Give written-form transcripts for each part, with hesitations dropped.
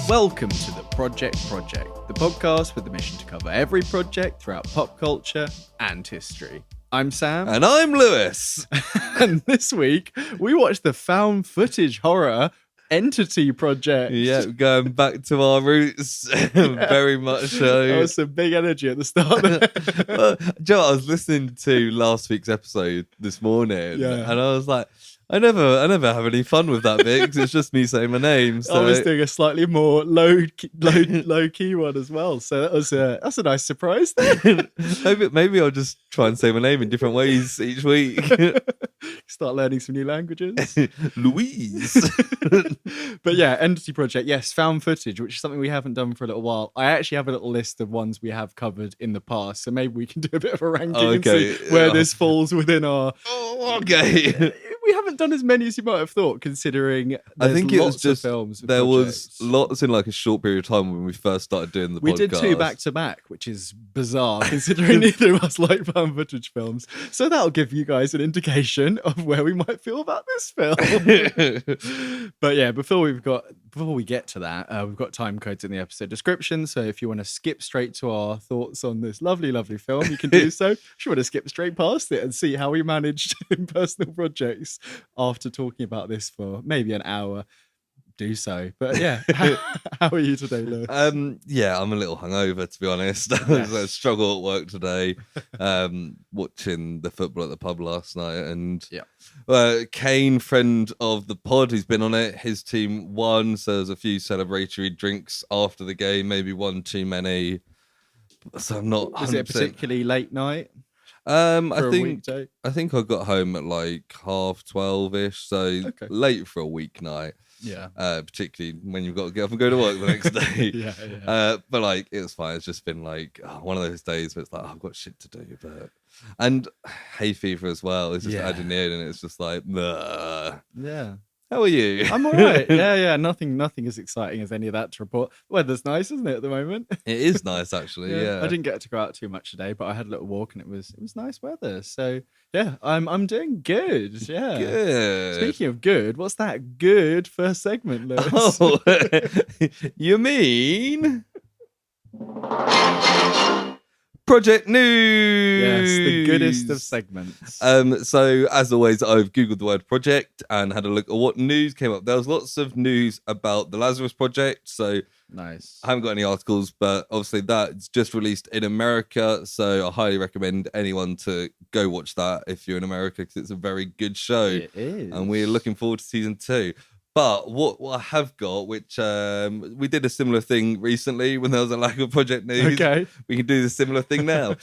Welcome to the Project, the podcast with the mission to cover every project throughout pop culture and history. I'm Sam. And I'm Lewis. And this week, we watched the found footage horror Entity Project. Yeah, going back to our roots. Very much so. That was some big energy at the start. Well, Joe, I was listening to last week's episode this morning, and I was like, I never have any fun with that bit because it's just me saying my name. So I was doing a slightly more low key one as well. So that's a nice surprise there. maybe I'll just try and say my name in different ways each week. Start learning some new languages. Louise. But yeah, Entity Project, yes, found footage, which is something we haven't done for a little while. I actually have a little list of ones we have covered in the past, so maybe we can do a bit of a ranking and see where this falls within our... Oh, okay. We haven't done as many as you might have thought, considering I think it was just films. There was lots in like a short period of time when we first started doing the podcast. We did 2 back to back, which is bizarre considering neither of us like found footage films. So that'll give you guys an indication of where we might feel about this film. But yeah, before we get to that, we've got time codes in the episode description. So if you want to skip straight to our thoughts on this lovely, lovely film, you can do so. If you want to skip straight past it and see how we managed in personal projects after talking about this for maybe an hour, do so. But yeah, how are you today, Lewis? Yeah, I'm a little hungover, to be honest. Yes. I struggled at work today, watching the football at the pub last night, and Kane, friend of the pod, who's been on it, his team won, so there's a few celebratory drinks after the game, maybe one too many. So I'm not. 100%. Was it a particularly late night? I think I got home at like 12:30ish, so late for a weeknight. Yeah. Particularly when you've got to get up and go to work the next day. Yeah. But like, it's fine. It's just been like one of those days where it's like, I've got shit to do. And hay fever as well is just adding in, and it's just like, nah. Yeah. How are you? I'm all right. Yeah. Nothing as exciting as any of that to report. The weather's nice, isn't it, at the moment? It is nice, actually. Yeah. I didn't get to go out too much today, but I had a little walk, and it was nice weather. So yeah, I'm doing good. Yeah. Good. Speaking of good, what's that good first segment, Lewis? Oh, you mean Project News? Yes, the goodest of segments. So as always, I've googled the word project and had a look at what news came up. There was lots of news about the Lazarus Project, so nice. I haven't got any articles, but obviously that's just released in America, so I highly recommend anyone to go watch that if you're in America, because it's a very good show. It is. And we're looking forward to season 2. But what I have got, which we did a similar thing recently when there was a lack of project news. Okay. We can do the similar thing now.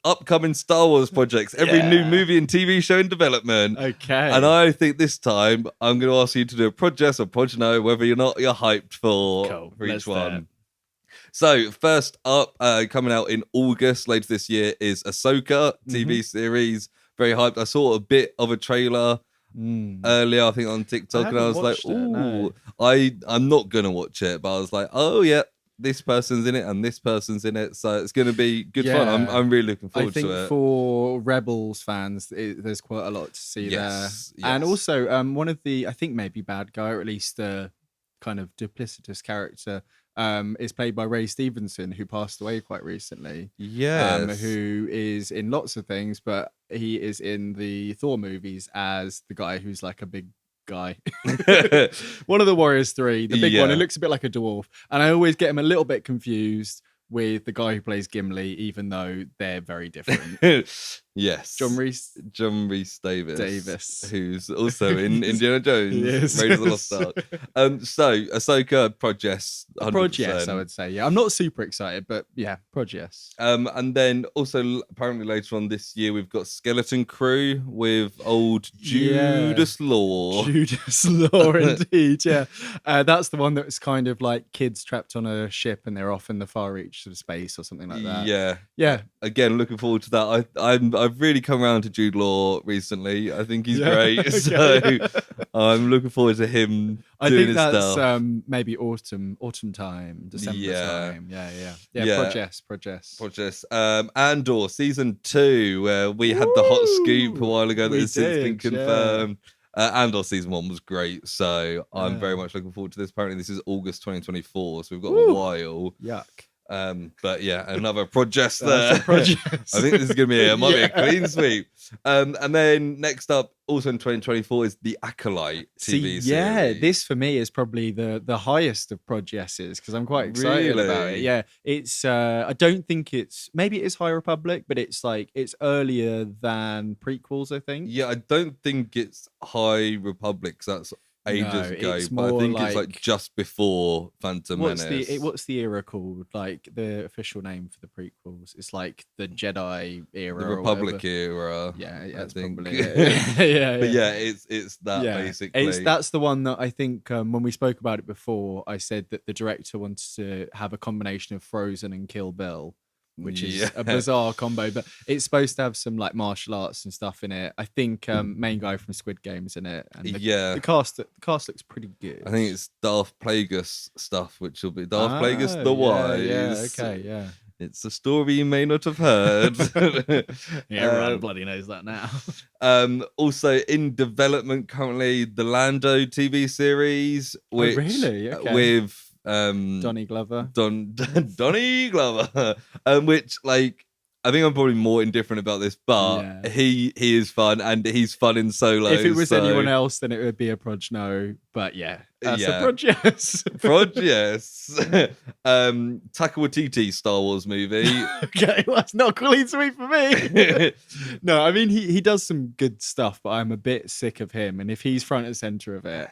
Upcoming Star Wars projects, every new movie and TV show in development. Okay. And I think this time I'm going to ask you to do a project or project, whether you're hyped for each one. So first up, coming out in August later this year is Ahsoka TV series. Very hyped. I saw a bit of a trailer earlier, I think on TikTok, and I was like, ooh, I'm not gonna watch it, but I was like, oh yeah, this person's in it and this person's in it, so it's gonna be good fun. I'm really looking forward to it. I think for Rebels fans, there's quite a lot to see there. Yes. And also one of the, I think maybe bad guy, or at least the kind of duplicitous character, is played by Ray Stevenson, who passed away quite recently. Yes. Who is in lots of things, but he is in the Thor movies as the guy who's like a big guy. One of the Warriors 3, the big one, who looks a bit like a dwarf. And I always get him a little bit confused with the guy who plays Gimli, even though they're very different. Yes. John Rhys Davis. Who's also in Indiana Jones. Yes. Raiders of the Lost Ark. So, Ahsoka, Prod-Yes, 100%. Prod-Yes, I would say. Yeah, I'm not super excited, but yeah, Prod-Yes. And then also, apparently later on this year, we've got Skeleton Crew with old Judas Law. Judas Law, indeed, yeah. That's the one that's kind of like kids trapped on a ship and they're off in the far reach of space or something like that. Yeah. Again, looking forward to that. I've really come around to Jude Law recently. I think he's great. So I'm looking forward to him doing his stuff. I think that's maybe autumn time, December time. Yeah. Prod-Yes. Andor season 2, where we had the hot scoop a while ago that has since been confirmed. Andor season 1 was great, so I'm very much looking forward to this. Apparently, this is August 2024, so we've got a while. Yuck. But yeah, another project That's there. a project. I think this is going to be might be a clean sweep. And then next up, also in 2024, is the Acolyte TV series. Yeah, this for me is probably the highest of projects because I'm quite excited about it. Yeah, it's I don't think maybe it is High Republic, but it's earlier than prequels, I think. Yeah, I don't think it's High Republic, 'cause that's ages ago, but I think it's like just before Phantom Menace. What's the era called? Like the official name for the prequels? It's like the Jedi era, the Republic era. Yeah, that's probably it. Yeah. But yeah, it's that basically. That's the one that I think when we spoke about it before, I said that the director wanted to have a combination of Frozen and Kill Bill, which is a bizarre combo, but it's supposed to have some like martial arts and stuff in it. I think main guy from Squid Game's in it, and the cast looks pretty good. I think it's Darth Plagueis stuff, which will be Darth Plagueis the Wise. Yeah, okay, yeah. It's a story you may not have heard. Everyone bloody knows that now. Also in development currently, the Lando TV series, which with Donny Glover. Donny Glover. Which like I think I'm probably more indifferent about this, but he is fun and he's fun in Solo. If it was anyone else, then it would be a Proj no. But that's a Proj yes. Proj yes. Taika Waititi Star Wars movie. Okay, well, that's not clean sweep for me. No, I mean he does some good stuff, but I'm a bit sick of him. And if he's front and center of it,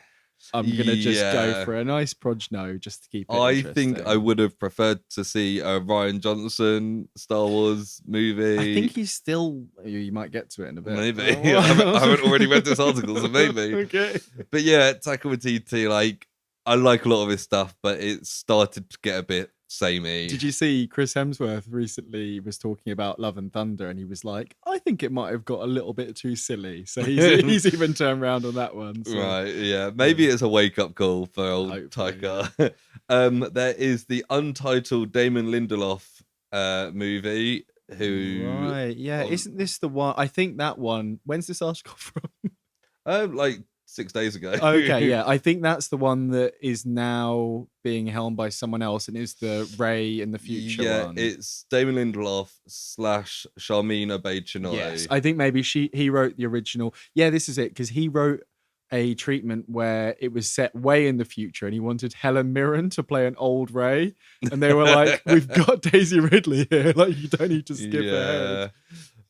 I'm gonna just go for a nice Proj no, just to keep it I think I would have preferred to see a Rian Johnson Star Wars movie. I think he's still. You might get to it in a bit. Maybe I haven't already read this article, so maybe. Okay. But yeah, Taika Waititi, like I like a lot of his stuff, but it started to get a bit samey. Did you see Chris Hemsworth recently was talking about Love and Thunder, and he was like, I think it might have got a little bit too silly. So he's even turned around on that one. So. Right, yeah. Maybe it's a wake-up call for old Taika. There is the untitled Damon Lindelof movie. Right, yeah. Isn't this the one? I think that one. When's this article from? Like 6 days ago. Okay, yeah. I think that's the one that is now being helmed by someone else, and is the Ray in the future one. Yeah, it's Damon Lindelof / Sharmina Obaid-Chinoy. Yes, I think maybe he wrote the original. Yeah, this is it, because he wrote a treatment where it was set way in the future, and he wanted Helen Mirren to play an old Ray, and they were like, "We've got Daisy Ridley here. Like, you don't need to skip ahead."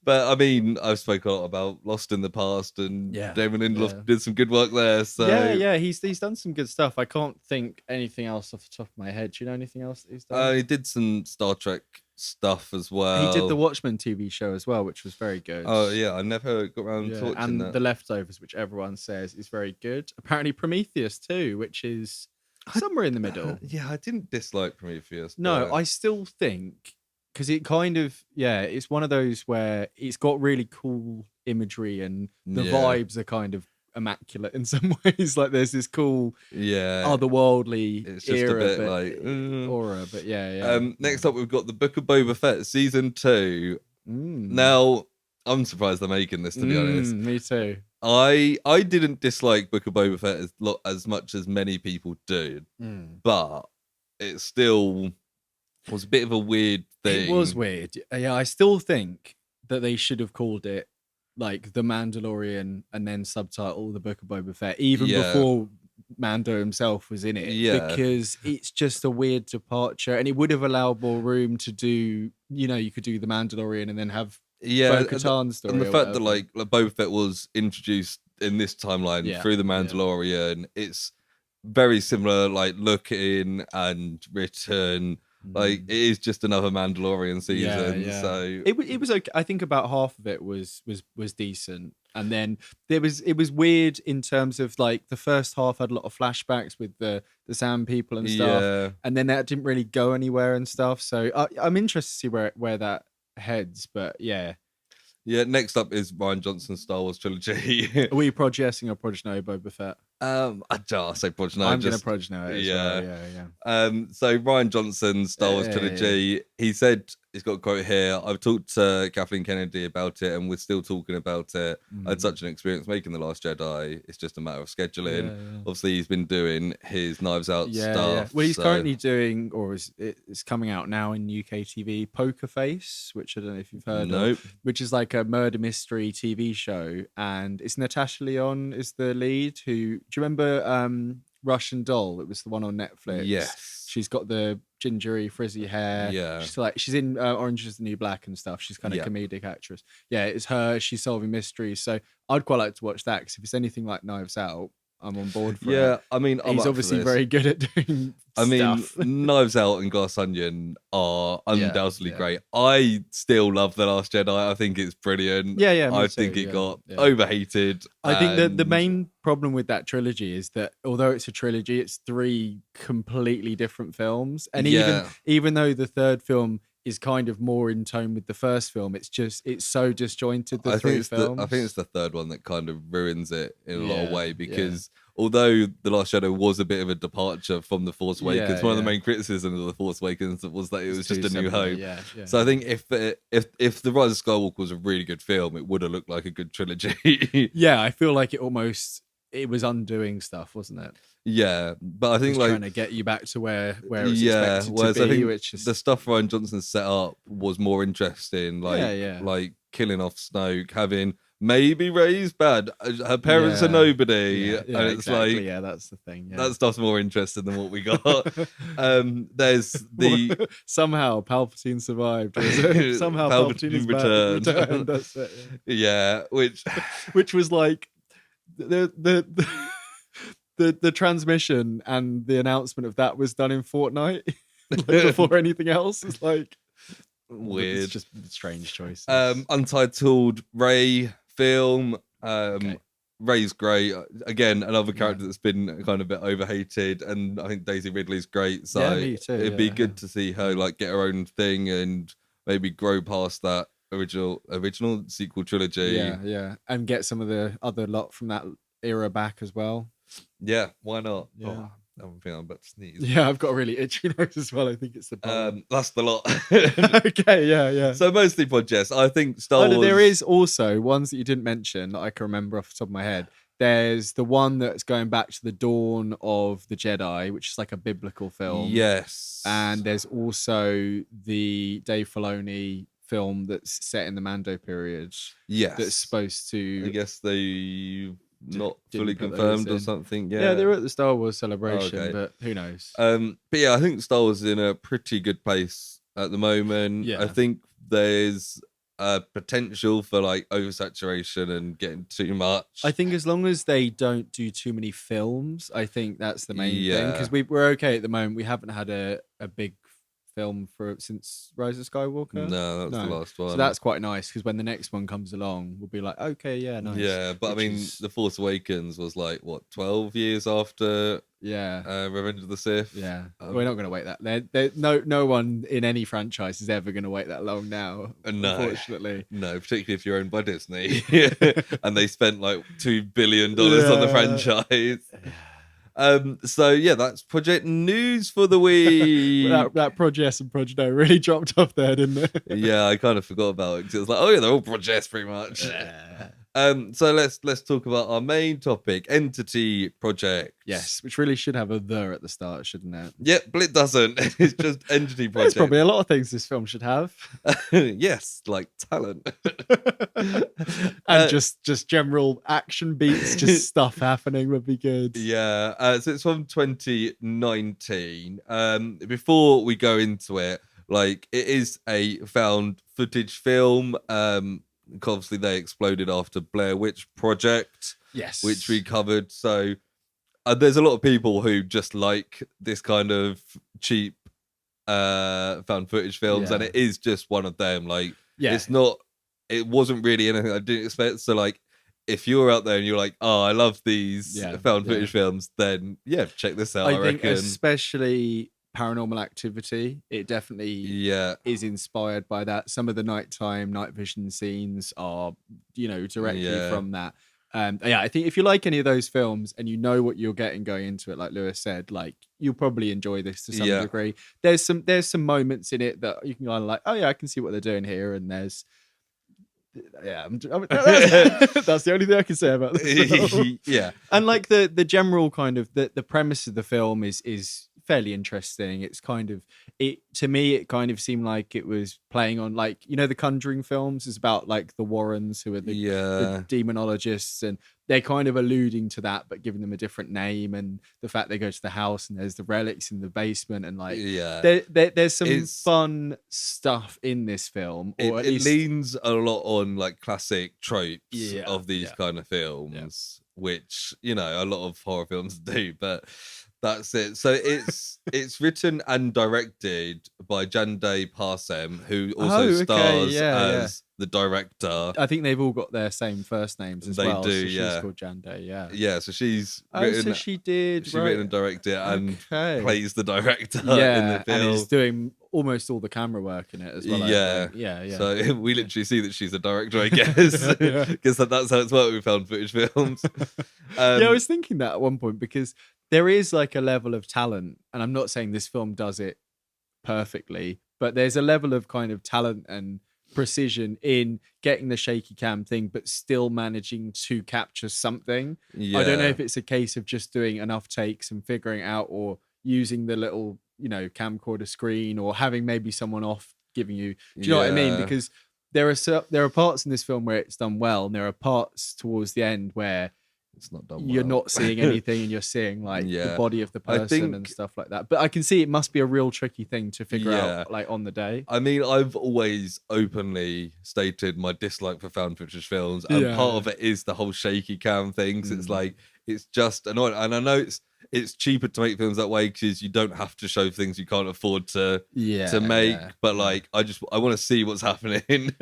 But I mean, I've spoken a lot about Lost in the past, and Damon Lindelof did some good work there. So yeah, he's done some good stuff. I can't think anything else off the top of my head. Do you know anything else that he's done? He did some Star Trek stuff as well. He did the Watchmen TV show as well, which was very good. Oh yeah, I never got around to watching and that. The Leftovers, which everyone says is very good. Apparently Prometheus too, which is somewhere in the middle. Yeah, I didn't dislike Prometheus. No, I still think, because it kind of, it's one of those where it's got really cool imagery, and the vibes are kind of immaculate in some ways. Like there's this cool, otherworldly it's just a bit like aura. But next up, we've got the Book of Boba Fett season 2. Now, I'm surprised they're making this, to be honest. Me too. I didn't dislike Book of Boba Fett as much as many people did, but it still was a bit of a weird thing. It was weird. Yeah, I still think that they should have called it like The Mandalorian and then subtitle The Book of Boba Fett, even before Mando himself was in it. Because it's just a weird departure, and it would have allowed more room to do, you could do The Mandalorian and then have Bo-Katan story. And the fact that like Boba Fett was introduced in this timeline through The Mandalorian, it's very similar, like looking and written. Like it is just another Mandalorian season. So it was okay. I think about half of it was decent, and then it was weird in terms of like the first half had a lot of flashbacks with the Sand people and stuff, and then that didn't really go anywhere and stuff. So I'm interested to see where that heads. But next up is Rian Johnson's Star Wars trilogy. Are we projecting or Proj Boba Fett? I'll say Proj no. I'm going to Proj it as well. So Rian Johnson's Star Wars trilogy, he said it's got a quote here. I've talked to Kathleen Kennedy about it, and we're still talking about it. I had such an experience making The Last Jedi. It's just a matter of scheduling. Yeah. Obviously, he's been doing his Knives Out stuff. Well, he's currently doing, or it's coming out now in UK TV, Poker Face, which I don't know if you've heard of, which is like a murder mystery TV show, and it's Natasha Lyonne is the lead. Do you remember Russian Doll? It was the one on Netflix. Yes. She's got the gingery, frizzy hair. Yeah. She's in Orange is the New Black and stuff. She's kind of comedic actress. Yeah, it's her. She's solving mysteries. So I'd quite like to watch that, because if it's anything like Knives Out, I'm on board for it. Yeah, I mean, he's obviously very good at doing stuff. Knives Out and Glass Onion are undoubtedly great. I still love The Last Jedi. I think it's brilliant. I think it got overhated. I think the main problem with that trilogy is that although it's a trilogy, it's 3 completely different films. And even though the third film is kind of more in tone with the first film, it's so disjointed, the 3 films. I think it's the third one that kind of ruins it in a lot of way, because although The Last Shadow was a bit of a departure from The Force Awakens, one of the main criticisms of The Force Awakens was that it was just a new hope. So I think if The Rise of Skywalker was a really good film, it would have looked like a good trilogy. I feel like it was undoing stuff, wasn't it? Yeah, but I think like trying to get you back to where it's expected to be. I think which is the stuff Rian Johnson set up was more interesting, like killing off Snoke, having maybe Rey's bad, her parents are nobody, and it's exactly. That's the thing. That stuff's more interesting than what we got. There's the somehow Palpatine survived. Somehow Palpatine returned. That's it. Yeah, which was like the transmission and the announcement of that was done in Fortnite, before anything else. It's like weird. It's just strange choice. Untitled Rey film. Rey's great. Again, another character that's been kind of a bit overhated, and I think Daisy Ridley's great. So me too, it'd be good to see her like get her own thing and maybe grow past that original sequel trilogy. And get some of the other lot from that era back as well. Yeah, why not? I don't think I'm about to sneeze. Yeah, I've got a really itchy nose as well. I think it's the that's the lot. Okay, yeah. So mostly podcasts. I think Star Wars. There is also ones that you didn't mention that I can remember off the top of my head. There's the one that's going back to the dawn of the Jedi, which is like a biblical film. Yes. And there's also the Dave Filoni film that's set in the Mando period. Yes. That's supposed to. I guess they not fully confirmed or something. Yeah, they were at the Star Wars celebration, but who knows? But yeah, I think Star Wars is in a pretty good place at the moment. I think there's potential for like oversaturation and getting too much. I think as long as they don't do too many films, I think that's the main thing, because we're okay at the moment. We haven't had a big film since Rise of Skywalker. No, that's the last one. So that's quite nice, because when the next one comes along, we'll be like, okay, nice. Yeah, but The Force Awakens was like, what, 12 years after Revenge of the Sith? Yeah. We're not going to wait that. No one in any franchise is ever going to wait that long now, unfortunately. No, particularly if you're owned by Disney. And they spent like $2 billion on the franchise. So that's project news for the week. that Project and Project O really dropped off there, didn't it? Yeah, I kind of forgot about it, because it was like, they're all projects pretty much. So let's talk about our main topic, Entity Project. Yes, which really should have a "the" at the start, shouldn't it? Yep, but it doesn't. It's just Entity Project. There's probably a lot of things this film should have. Yes, like talent. And just general action beats, just stuff happening would be good. Yeah, so it's from 2019. Before we go into it, like, it is a found footage film. Obviously they exploded after Blair Witch Project, which we covered. So there's a lot of people who just like this kind of cheap found footage films, and it is just one of them. Like, it wasn't really anything I didn't expect. So like, if you're out there and you're like, I love these found footage films, then check this out. I think reckon, especially Paranormal Activity, it definitely is inspired by that. Some of the night vision scenes are directly from that. Yeah, I think if you like any of those films and you know what you're getting going into it, like Lewis said, like you'll probably enjoy this to some degree. There's some moments in it that you can kind of like, oh yeah, I can see what they're doing here, and there's that's the only thing I can say about this film. Yeah, and like the general kind of the premise of the film is fairly interesting. It's kind of to me it kind of seemed like it was playing on, like, the Conjuring films is about like the Warrens, who are the demonologists, and they're kind of alluding to that but giving them a different name, and the fact they go to the house and there's the relics in the basement, and like there's some fun stuff in this film, or at least it leans a lot on like classic tropes of these kind of films, which a lot of horror films do, but that's it. So it's written and directed by Jande Parsem, who also stars as the director. I think they've all got their same first names as well. They do, so she's called Jande, Yeah, so she's written, so she did. She written and directed and plays the director in the film. And is doing almost all the camera work in it as well. Yeah. So we literally see that she's a director, I guess. Because that's how it's worked with found footage films. I was thinking that at one point, because there is like a level of talent, and I'm not saying this film does it perfectly, but there's a level of kind of talent and precision in getting the shaky cam thing, but still managing to capture something. I don't know if it's a case of just doing enough takes and figuring out, or using the little, camcorder screen, or having maybe someone off giving you, do you know what I mean? Because there are parts in this film where it's done well, and there are parts towards the end where it's not done well. You're not seeing anything, and you're seeing like the body of the person and stuff like that. But I can see it must be a real tricky thing to figure out, like, on the day. I mean, I've always openly stated my dislike for found footage films, and part of it is the whole shaky cam thing. Because it's like, it's just annoying, and I know it's cheaper to make films that way because you don't have to show things you can't afford to make. But like, I want to see what's happening.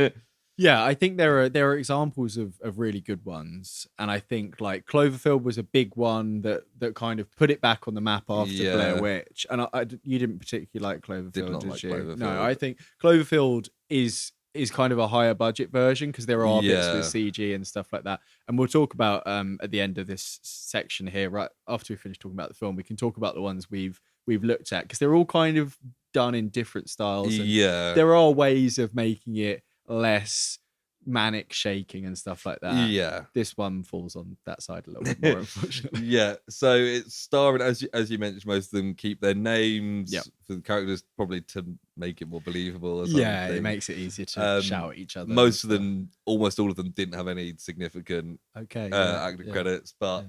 Yeah, I think there are examples of really good ones, and I think like Cloverfield was a big one that kind of put it back on the map after Blair Witch. And you didn't particularly like Cloverfield, did you? Cloverfield. No, I think Cloverfield is kind of a higher budget version, because there are bits with CG and stuff like that. And we'll talk about at the end of this section here, right after we finish talking about the film, we can talk about the ones we've looked at, because they're all kind of done in different styles. And there are ways of making it less manic shaking and stuff like that. This one falls on that side a little bit more, unfortunately. So it's starring, as you mentioned, most of them keep their names for the characters, probably to make it more believable or something. It makes it easier to shout at each other. Almost all of them didn't have any significant actor credits, but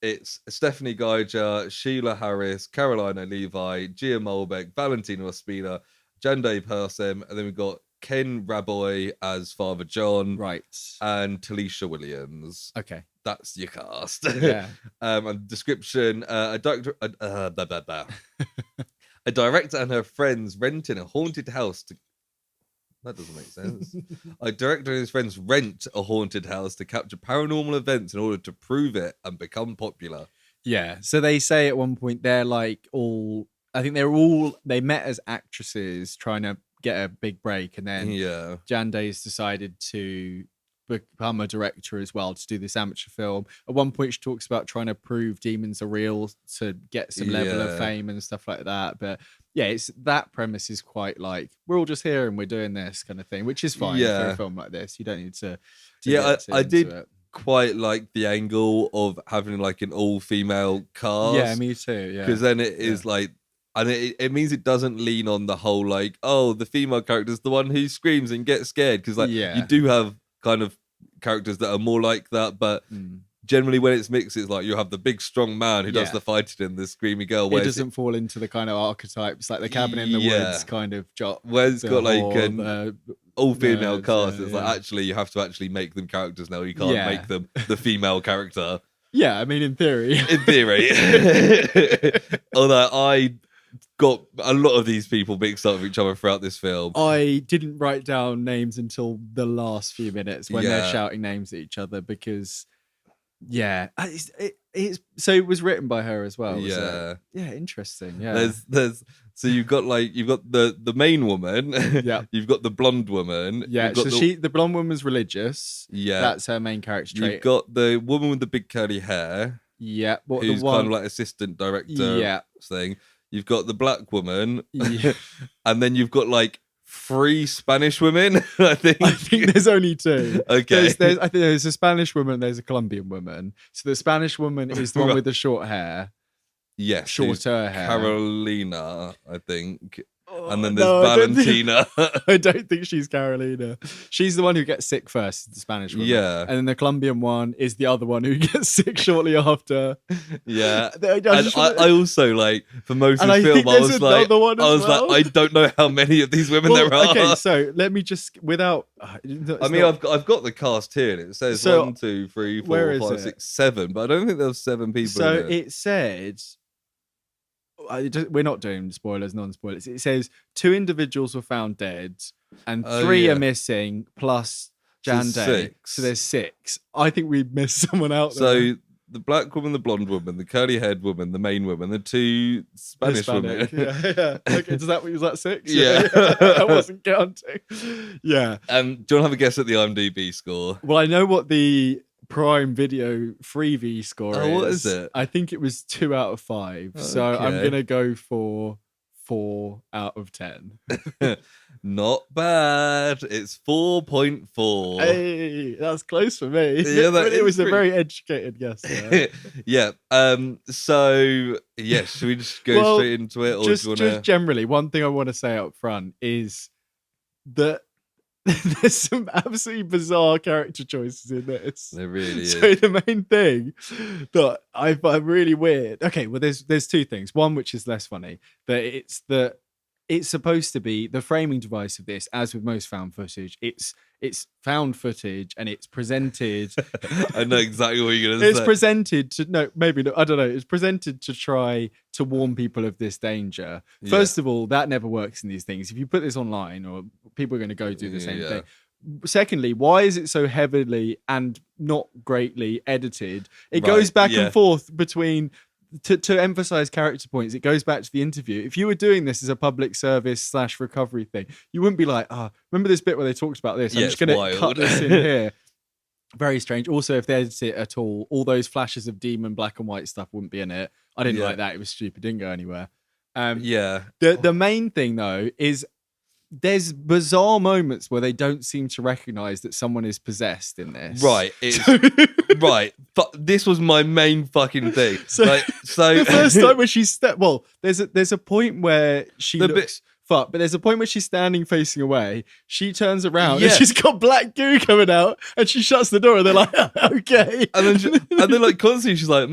it's Stephanie Geiger, Sheila Harris, Carolina Levi, Gia Malbec, Valentina Ospina, Jande Parsem, and then we've got Ken Raboy as Father John, right, and Talisha Williams. Okay, that's your cast. And description: a director and her friends renting a haunted house to. That doesn't make sense. A director and his friends rent a haunted house to capture paranormal events in order to prove it and become popular. So they say at one point they're like all. I think they met as actresses trying to get a big break, and then Jande's decided to become a director as well, to do this amateur film. At one point she talks about trying to prove demons are real to get some level of fame and stuff like that. But it's that premise is quite like, we're all just here and we're doing this kind of thing, which is fine for a film like this. You don't need to I did quite like the angle of having like an all-female cast. Me too. Because then it is like, and it means it doesn't lean on the whole like, oh, the female character is the one who screams and gets scared, because like you do have kind of characters that are more like that, but generally when it's mixed, it's like you have the big strong man who does the fighting and the screamy girl. It doesn't fall into the kind of archetypes like the Cabin in the Woods kind of job. Where it's got like an all-female cast. It's like, actually you have to actually make them characters now. You can't make them the female character. I mean, in theory. Although I got a lot of these people mixed up with each other throughout this film. I didn't write down names until the last few minutes when they're shouting names at each other, because it was written by her as well. Was Yeah. it? Yeah, interesting. Yeah. There's so you've got the main woman. Yeah. You've got the blonde woman. Yeah. So the blonde woman's religious. Yeah. That's her main character trait. You've got the woman with the big curly hair. Yeah. Who's kind of like assistant director thing. You've got the black woman. Yeah. And then you've got like 3 Spanish women, I think. There's only 2. Okay. I think there's a Spanish woman, there's a Colombian woman. So the Spanish woman is the one with the short hair. Yes. Shorter hair. Carolina, I think. And then No, there's Valentina. I don't think she's Carolina. She's the one who gets sick first, the Spanish woman. Yeah. And then the Colombian one is the other one who gets sick shortly after. Yeah. I also like for most of the I film, think I there's was like, another one as well. I don't know how many of these women there are. Okay, so let me just without. I've got the cast here, and it says 1, 2, 3, 4, 5, 6, 7, but I don't think there was 7 people. So in it said. We're not doing spoilers, non-spoilers. It says 2 individuals were found dead and 3 are missing plus Jan Day. 6. So there's 6. I think we missed someone out there. So the black woman, the blonde woman, the curly-haired woman, the main woman, the 2 Spanish women. Yeah. Okay, was that 6? Yeah. I wasn't counting. Yeah. Do you want to have a guess at the IMDb score? Well, I know what the Prime Video freebie score is. What is it? I think it was 2 out of 5. So I'm going to go for 4 out of 10. Not bad. It's 4.4. Hey, that's close for me. Yeah, it was a very educated guess. Yeah. So, yeah, should we just go straight into it? Or just, do you wanna... just generally, one thing I want to say up front is that there's some absolutely bizarre character choices in this. There really is. So the main thing that I find really weird. Okay, well, there's 2 things. One, which is less funny, that it's supposed to be the framing device of this, as with most found footage. It's found footage and it's presented. I know exactly what you're going to say. It's presented to I don't know. It's presented to try to warn people of this danger. First of all, that never works in these things. If you put this online, or people are going to go do the same thing. Secondly, why is it so heavily and not greatly edited? It goes back and forth between. To emphasize character points, it goes back to the interview. If you were doing this as a public service / recovery thing, you wouldn't be like, remember this bit where they talked about this? I'm just going to cut this in here. Very strange. Also, if they edit it at all those flashes of demon black and white stuff wouldn't be in it. I didn't like that. It was stupid. Didn't go anywhere. The main thing, though, is there's bizarre moments where they don't seem to recognize that someone is possessed in this. Right. Right. But this was my main fucking thing. So the first time when she's there's a point where she looks fucked, but there's a point where she's standing facing away. She turns around and she's got black goo coming out, and she shuts the door, and they're like, okay. And then like constantly she's like,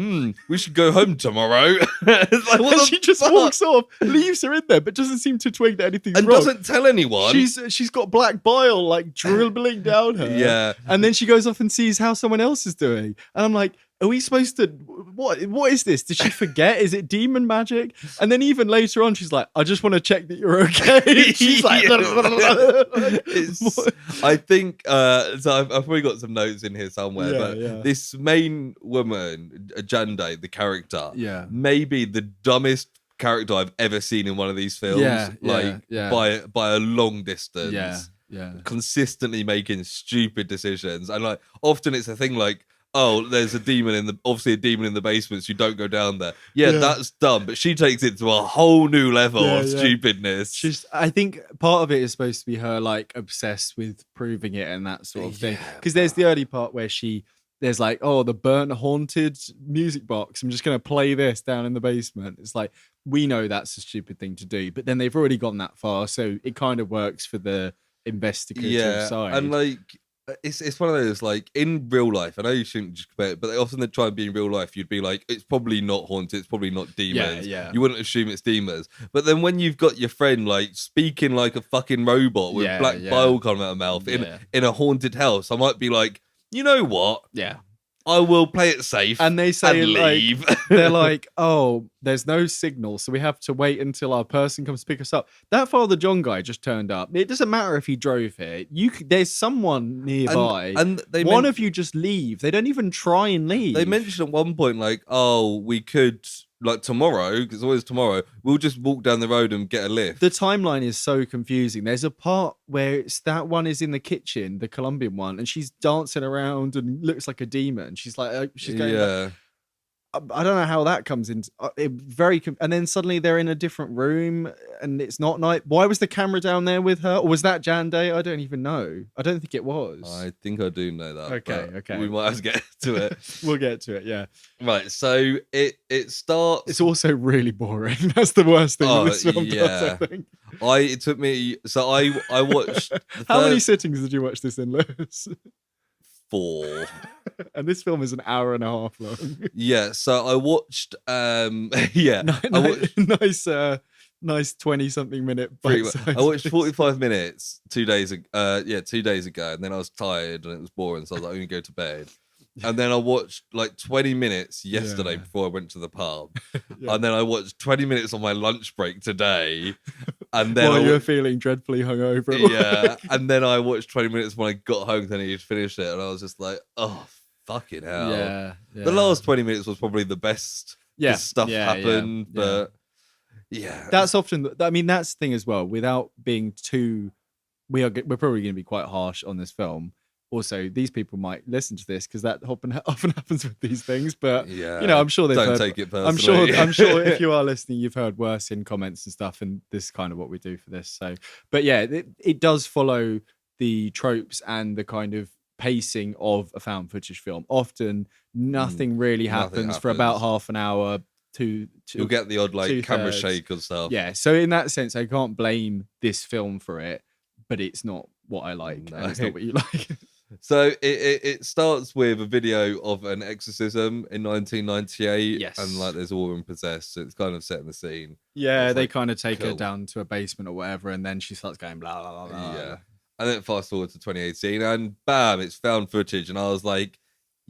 we should go home tomorrow. It's like, and she just walks off, leaves her in there, but doesn't seem to twig that anything's wrong. And doesn't tell anyone. She's got black bile like dribbling down her. Yeah. And then she goes off and sees how someone else is doing. And I'm like, are we supposed to, what is this? Did she forget? Is it demon magic? And then even later on, she's like, I just want to check that you're okay. She's like, I think, so I've probably got some notes in here somewhere, this main woman, Jande, the character, may be the dumbest character I've ever seen in one of these films. By a long distance. Consistently making stupid decisions. And like, often it's a thing like, there's a demon in the basement, so you don't go down there. That's dumb, but she takes it to a whole new level of stupidness. I think part of it is supposed to be her like obsessed with proving it and that sort of thing. Because there's the early part where there's like, the burnt haunted music box. I'm just going to play this down in the basement. It's like, we know that's a stupid thing to do, but then they've already gone that far, so it kind of works for the investigative side. And like, it's one of those, like, in real life, I know you shouldn't just compare it, but often they try and be in real life, you'd be like, it's probably not haunted, it's probably not demons. You wouldn't assume it's demons. But then when you've got your friend, like, speaking like a fucking robot with black bile coming out of her mouth in a haunted house, I might be like, you know what? I will play it safe and they say, and leave. They're like, There's no signal, so we have to wait until our person comes to pick us up. That Father John guy just turned up. It doesn't matter if he drove here. There's someone nearby. And one of you just leave. They don't even try and leave. They mentioned at one point, like, oh, we could, like, tomorrow, because it's always tomorrow, we'll just walk down the road and get a lift. The timeline is so confusing. There's a part where it's that one is in the kitchen, the Colombian one, and she's dancing around and looks like a demon. She's like, she's going, yeah. I don't know how that comes in. And then suddenly they're in a different room and it's not night. Why was the camera down there with her? Or was that Jan Day? I don't even know. I don't think it was. I think I do know that. Okay. We might have to get to it. We'll get to it, yeah. Right, so it starts... It's also really boring. That's the worst thing this film does, I think. It took me... So I watched... How many sittings did you watch this in, Lewis? 4. And this film is an hour and a half long. Yeah, so I watched nice 20-something minute. I watched 45 minutes 2 days ago. 2 days ago, and then I was tired and it was boring, so I was like, I'm gonna go to bed. And then I watched like 20 minutes yesterday before I went to the pub. And then I watched 20 minutes on my lunch break today. And then while you were feeling dreadfully hungover. Yeah. And then I watched 20 minutes when I got home because I needed to finish it. And I was just like, oh, fucking hell. Yeah. The last 20 minutes was probably the best. Yeah. Stuff happened. But yeah. That's often, I mean, that's the thing as well. Without being too, we're probably going to be quite harsh on this film. Also, these people might listen to this because that often happens with these things. But I'm sure they've heard. Don't take it personally. I'm sure if you are listening, you've heard worse in comments and stuff. And this is kind of what we do for this. So, but yeah, it does follow the tropes and the kind of pacing of a found footage film. Often, nothing really happens for about half an hour. You'll get the odd like camera shake or stuff. Yeah. So in that sense, I can't blame this film for it, but it's not what I like. And it's not what you like. So it starts with a video of an exorcism in 1998. Yes. And like there's a woman possessed. So it's kind of setting the scene. Yeah, they kind of take her down to a basement or whatever, and then she starts going blah, blah, blah, blah. Yeah. And then fast forward to 2018 and bam, it's found footage. And I was like,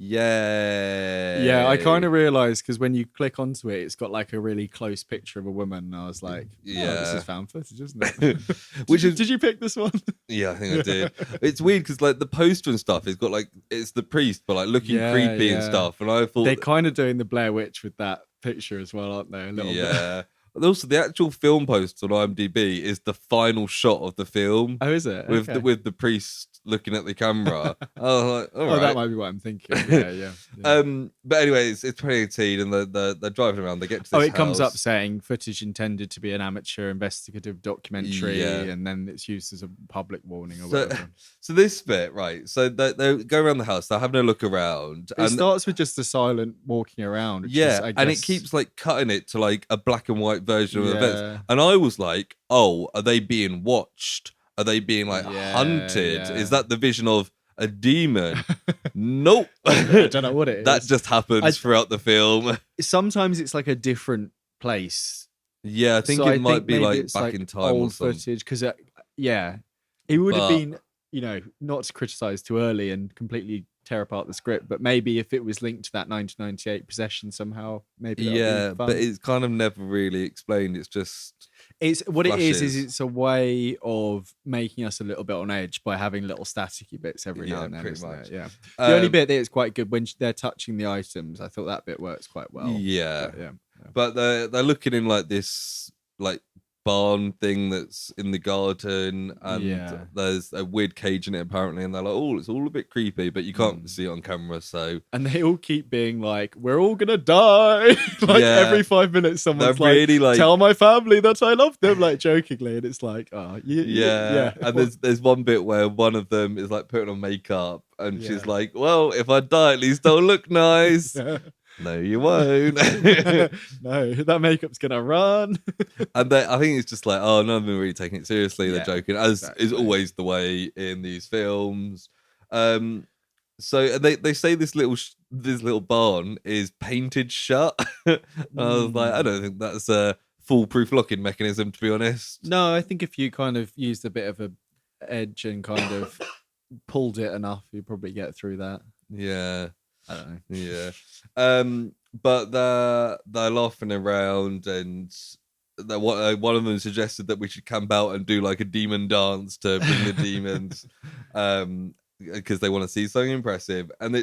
yay. Yeah, I kind of realised because when you click onto it, it's got like a really close picture of a woman. And I was like, this is found footage, isn't it? Did you pick this one? Yeah, I think I did. It's weird because like the poster and stuff, it's the priest, but like looking creepy and stuff. And I thought they're kind of doing the Blair Witch with that picture as well, aren't they? A little bit. But also, the actual film post on IMDb is the final shot of the film. Oh, is it? With the priest looking at the camera. I was like, all right. That might be what I'm thinking. Yeah. But anyways, it's 2018 and they're driving around. They get to this it comes up saying footage intended to be an amateur investigative documentary, and then it's used as a public warning or whatever. So this bit, right? So they go around the house. They're having a look around. It starts with just the silent walking around. Which is, I guess... and it keeps like cutting it to like a black and white version of events. And I was like, oh, are they being watched? Are they being like hunted? Yeah. Is that the vision of a demon? Nope. I don't know what it is. That just happens throughout the film. Sometimes it's like a different place. Yeah, I think it might be like back in time old or something. Footage because it would have been, not to criticize too early and completely tear apart the script, but maybe if it was linked to that 1998 possession somehow, maybe that would be fun. But it's kind of never really explained. It's just what it is it's a way of making us a little bit on edge by having little staticky bits every now and then. Pretty much. Yeah. The only bit that is quite good when they're touching the items, I thought that bit works quite well. Yeah. But they're looking in like this like barn thing that's in the garden, and there's a weird cage in it apparently, and they're like, oh, it's all a bit creepy, but you can't see it on camera. So and they all keep being like, we're all gonna die. Every 5 minutes someone's really like, tell my family that I love them, like jokingly, and it's like, oh yeah. And there's one bit where one of them is like putting on makeup, and she's like, well, if I die, at least I'll look nice. No, you won't. No, that makeup's gonna run. And I think it's just like, oh, none of them are really taking it seriously. They're joking, as is always the way in these films. So they say this little barn is painted shut. I was like, I don't think that's a foolproof locking mechanism, to be honest. No, I think if you kind of used a bit of a edge and kind of pulled it enough, you'd probably get through that. Yeah. I don't know. Yeah. but they're laughing around, and one of them suggested that we should camp out and do like a demon dance to bring the demons, because they want to see something impressive, and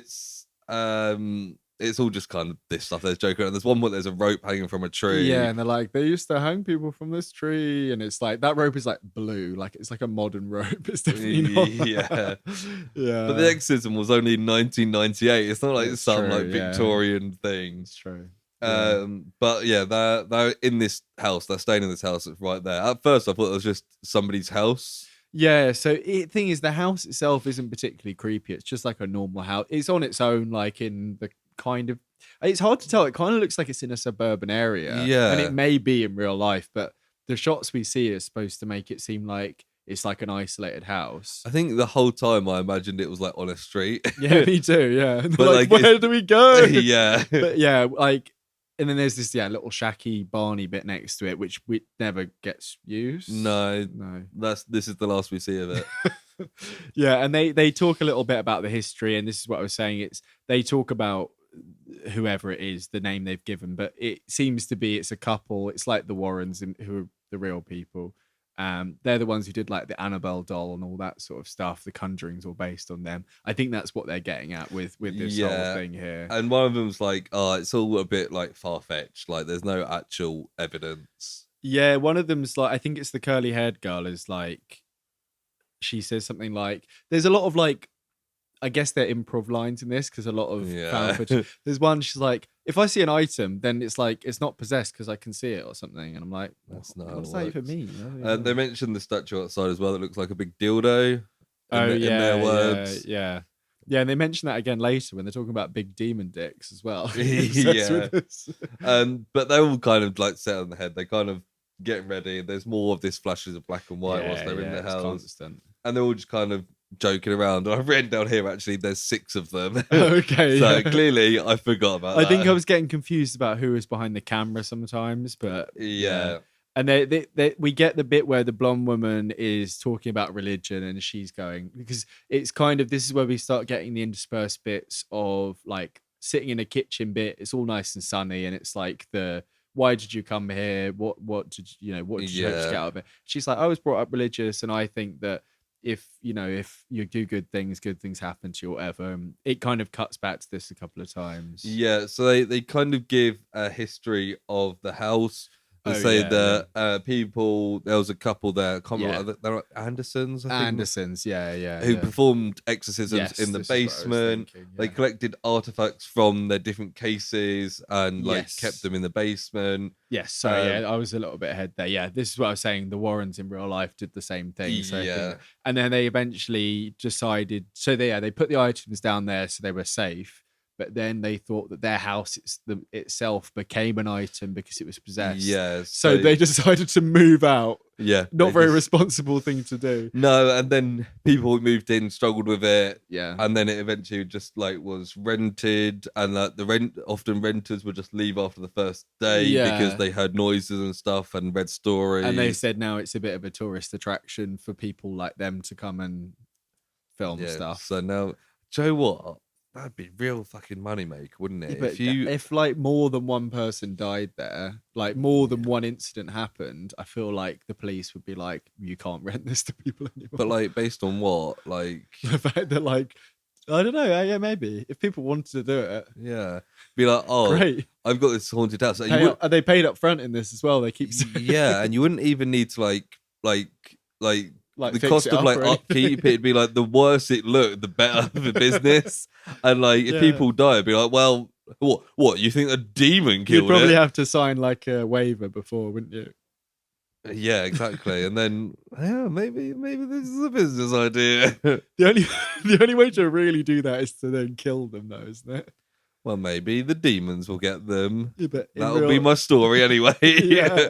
it's all just kind of this stuff. There's joking, and there's one where there's a rope hanging from a tree. Yeah, and they're like, they used to hang people from this tree, and it's like that rope is like blue, like it's like a modern rope. It's definitely not. Yeah, yeah. But the exorcism was only in 1998. It's not like It's some true, like yeah. Victorian thing. It's true. But yeah, they're in this house. They're staying in this house that's right there. At first, I thought it was just somebody's house. Yeah, so thing is, the house itself isn't particularly creepy. It's just like a normal house. It's on its own, like in the kind of. It's hard to tell. It kind of looks like it's in a suburban area. Yeah. And it may be in real life, but the shots we see are supposed to make it seem like it's like an isolated house. I think the whole time I imagined it was like on a street. Yeah, me too. Yeah. And But, like, like, where do we go? Yeah. But yeah, like, and then there's this little shacky barny bit next to it, which never gets used. No. No. This is the last we see of it. Yeah, and they talk a little bit about the history, and this is what I was saying. They talk about whoever it is, the name they've given, but it seems to be it's a couple. It's like the Warrens, who are the real people. They're the ones who did like the Annabelle doll and all that sort of stuff. The Conjuring's all based on them. I think that's what they're getting at with this whole thing here. And one of them's like, oh, it's all a bit like far-fetched. Like there's no actual evidence. Yeah, one of them's like, I think it's the curly-haired girl is like, she says something like, there's a lot of like, I guess they're improv lines in this because a lot of found footage. There's one, she's like, if I see an item, then it's like, it's not possessed because I can see it or something. And I'm like, that's not what's that even mean? They mentioned the statue outside as well that looks like a big dildo. In their words. Yeah. Yeah, and they mention that again later when they're talking about big demon dicks as well. Yeah. But they're all kind of like set on the head. They kind of getting ready. There's more of this flashes of black and white whilst they're in the house. Constant. And they're all just kind of joking around. I've written down here actually there's 6 of them. Okay. So clearly I forgot about that. I think I was getting confused about who was behind the camera sometimes, but yeah. And we get the bit where the blonde woman is talking about religion, and she's going, because it's kind of, this is where we start getting the interspersed bits of like sitting in a kitchen bit. It's all nice and sunny, and it's like why did you come here? What did you hope to get out of it? She's like, I was brought up religious, and I think that if you do good things happen to you, or whatever. It kind of cuts back to this a couple of times. Yeah, so they kind of give a history of the house. They say that people, there was a couple there, they're Andersons, I think. Andersons, who performed exorcisms in the basement. They collected artifacts from their different cases and kept them in the basement. Yes, so I was a little bit ahead there. Yeah, this is what I was saying. The Warrens in real life did the same thing. So and then they eventually decided, so they put the items down there so they were safe. But then they thought that their house itself became an item because it was possessed. Yes. So they decided to move out. Yeah. Not very responsible thing to do. No, and then people who moved in struggled with it. Yeah. And then it eventually just like was rented, and like often renters would just leave after the first day because they heard noises and stuff and read stories. And they said now it's a bit of a tourist attraction for people like them to come and film stuff. So now, Joe, what? That'd be real fucking moneymaker, wouldn't it? Yeah, if like more than one person died there, like more than one incident happened, I feel like the police would be like, you can't rent this to people anymore. But like, based on what? Like the fact that like, I don't know. Yeah, maybe if people wanted to do it, be like, oh, great. I've got this haunted house. Are they paid up front in this as well? They keep saying. And you wouldn't even need to like the cost of like upkeep. It'd be like the worse it looked, the better for business. And like if people die, it'd be like, well, what? You think a demon killed it? You'd probably have to sign like a waiver before, wouldn't you? Yeah, exactly. And then maybe this is a business idea. The only way to really do that is to then kill them, though, isn't it? Well, maybe the demons will get them. Yeah, but that'll be my story anyway. Yeah.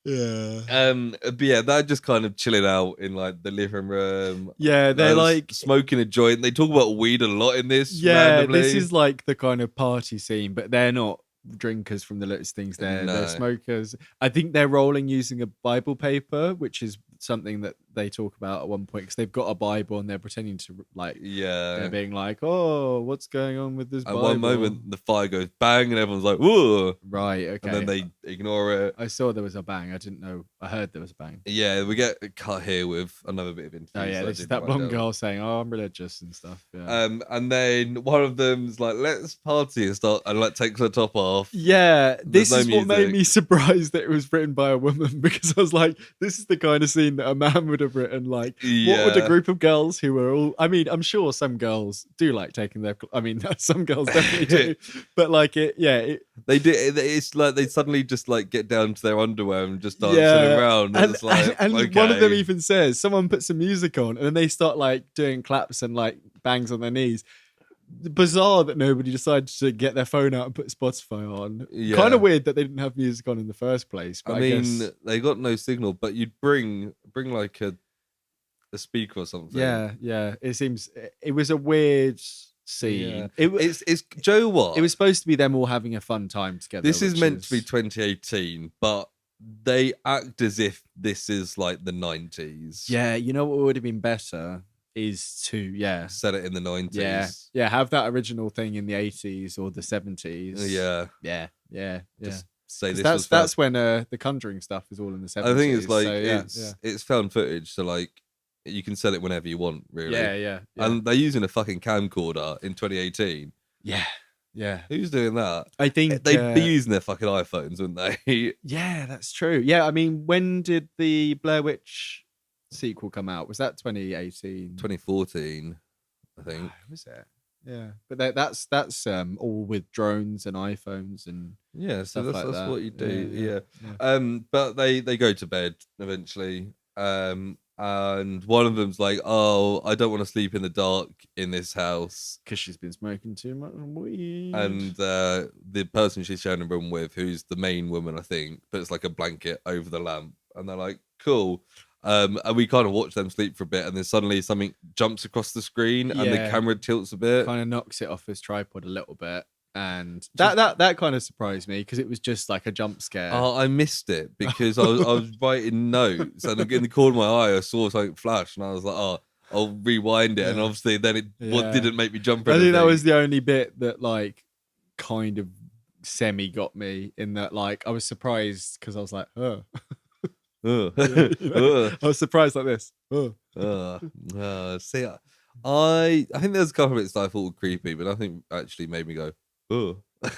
But yeah, they're just kind of chilling out in like the living room. Yeah, they're like smoking a joint. They talk about weed a lot in this. Yeah, randomly. this is like the kind of party scene, but they're not drinkers from the littlest things. They're smokers. I think they're rolling using a Bible paper, which is something that they talk about at one point because they've got a Bible and they're pretending to like Yeah. they're being like, oh, what's going on with this At Bible? one moment, the fire goes bang, and everyone's like, "Whoa!" Right. Okay. And then they ignore it. I saw there was a bang. I didn't know. I heard there was a bang. Yeah, we get cut here with another bit of interview. Oh yeah, this is that blonde girl saying, "Oh, I'm religious and stuff." Yeah. And then one of them's like, "Let's party and start," and like takes her top off. Yeah, this There's is no what made music. me surprised that it was written by a woman because I was like, this is the kind of scene that a man would have written. Like, what would a group of girls who were all? I mean, I'm sure some girls do like taking their. I mean, some girls definitely do, but like it, yeah. They do. It's like they suddenly just like get down to their underwear and just dancing around. And, it's like, and okay. one of them even says, someone puts some music on and then they start like doing claps and like bangs on their knees. Bizarre that nobody decided to get their phone out and put Spotify on. Yeah. Kind of weird that they didn't have music on in the first place. But I mean, guess... they got no signal, but you'd bring like a speaker or something. Yeah. It seems it was a weird scene. Yeah. It's Joe what? It was supposed to be them all having a fun time together. This is meant to be 2018, but they act as if this is like the 90s. Yeah, you know what would have been better is to set it in the 90s. Yeah, have that original thing in the 80s or the 70s. Yeah. Just say this that's when the Conjuring stuff is all in the 70s. I think it's like so, it's found footage, so like you can set it whenever you want, really. Yeah. And they're using a fucking camcorder in 2018. Yeah. Who's doing that? I think they'd be using their fucking iPhones, wouldn't they? Yeah, that's true. Yeah, I mean, when did the Blair Witch sequel come out? Was that 2018? 2014, I think. Was it? Yeah, but that's all with drones and iPhones and so that's that. what you do. Yeah. But they go to bed eventually. And one of them's like, "Oh, I don't want to sleep in the dark in this house because she's been smoking too much weed." And the person she's sharing a room with, who's the main woman, I think, puts like a blanket over the lamp, and they're like, "Cool." And we kind of watch them sleep for a bit, and then suddenly something jumps across the screen, and the camera tilts a bit, kind of knocks it off his tripod a little bit. And that kind of surprised me because it was just like a jump scare. Oh, I missed it because I was writing notes, and in the corner of my eye I saw something flash, and I was like, "Oh, I'll rewind it." And obviously, then it didn't make me jump. I think that was the only bit that like kind of semi got me in that. Like, I was surprised because I was like, "Oh." I was surprised like this. See, I think there's a couple of bits that I thought were creepy, but nothing actually made me go, "Oh." Well,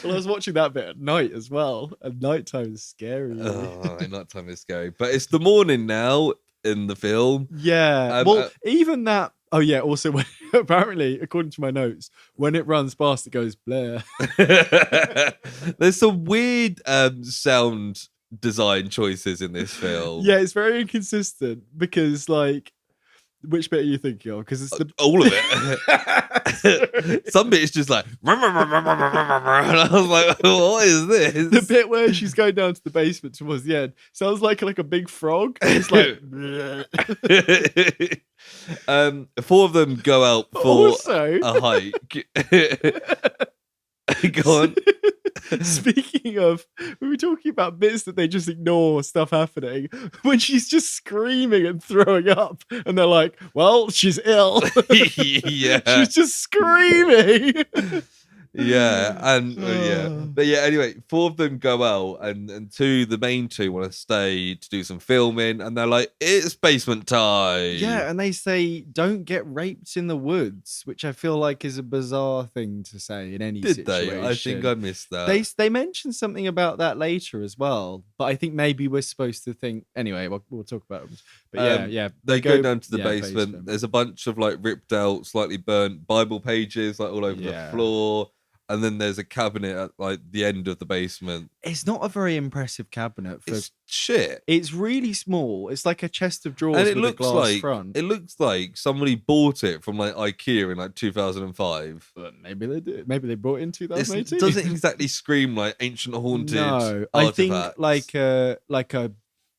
I was watching that bit at night as well, and nighttime is scary. Nighttime is scary, but it's the morning now in the film. Yeah. Even that. Oh yeah. Also, when, apparently, according to my notes, when it runs past, it goes Blair. There's some weird sound design choices in this film. Yeah, it's very inconsistent because, like, which bit are you thinking of? Because it's all of it. Some bit is just like, and I was like, "What is this?" The bit where she's going down to the basement towards the end sounds like a big frog. It's like, four of them go out for a hike. Go on. Speaking of, we were talking about bits that they just ignore stuff happening when she's just screaming and throwing up, and they're like, "Well, she's ill." Yeah, she's just screaming. But anyway, four of them go out, and the main two want to stay to do some filming, and they're like, "It's basement time." Yeah, and they say, "Don't get raped in the woods," which I feel like is a bizarre thing to say in any situation. Did they? I think I missed that. They mentioned something about that later as well, but I think maybe we're supposed to think anyway. We'll talk about it. But they go down to the basement. There's a bunch of like ripped out, slightly burnt Bible pages like all over the floor. And then there's a cabinet at like the end of the basement. It's not a very impressive cabinet. It's shit. It's really small. It's like a chest of drawers, and it looks a glass front. It looks like somebody bought it from like IKEA in like 2005. But maybe they did. Maybe they bought it in 2018. It doesn't exactly scream like ancient haunted. No, artifacts. I think like a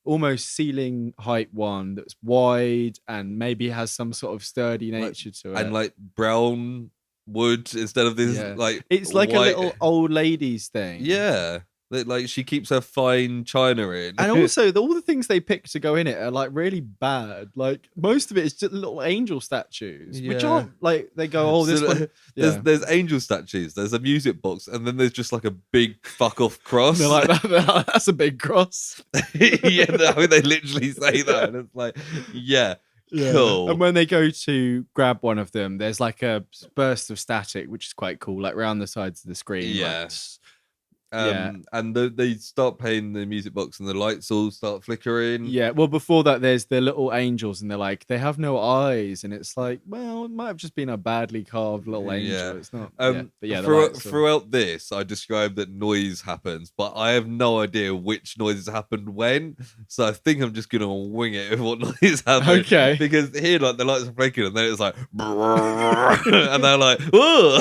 almost ceiling height one that's wide and maybe has some sort of sturdy nature to it, and like brown wood instead of this like it's like white... a little old ladies thing. Yeah, that like she keeps her fine china in. And also, all the things they pick to go in it are like really bad. Like most of it is just little angel statues, which aren't like they go, oh, this one. Yeah. There's angel statues. There's a music box, and then there's just like a big fuck off cross. They're like that's a big cross. Yeah, I mean, they literally say that, and it's like, yeah. Cool. And when they go to grab one of them, there's like a burst of static, which is quite cool, like around the sides of the screen. Yeah. Like, and they start playing the music box and the lights all start flickering. Yeah, well, before that, there's the little angels, and they're like, they have no eyes, and it's like, well, it might have just been a badly carved little angel. Yeah. It's not. But yeah, throughout this, I described that noise happens, but I have no idea which noises happened when. So I think I'm just gonna wing it with what noise happened. Okay. Because here, like the lights are flickering, and then it's like, and they're like, whoa.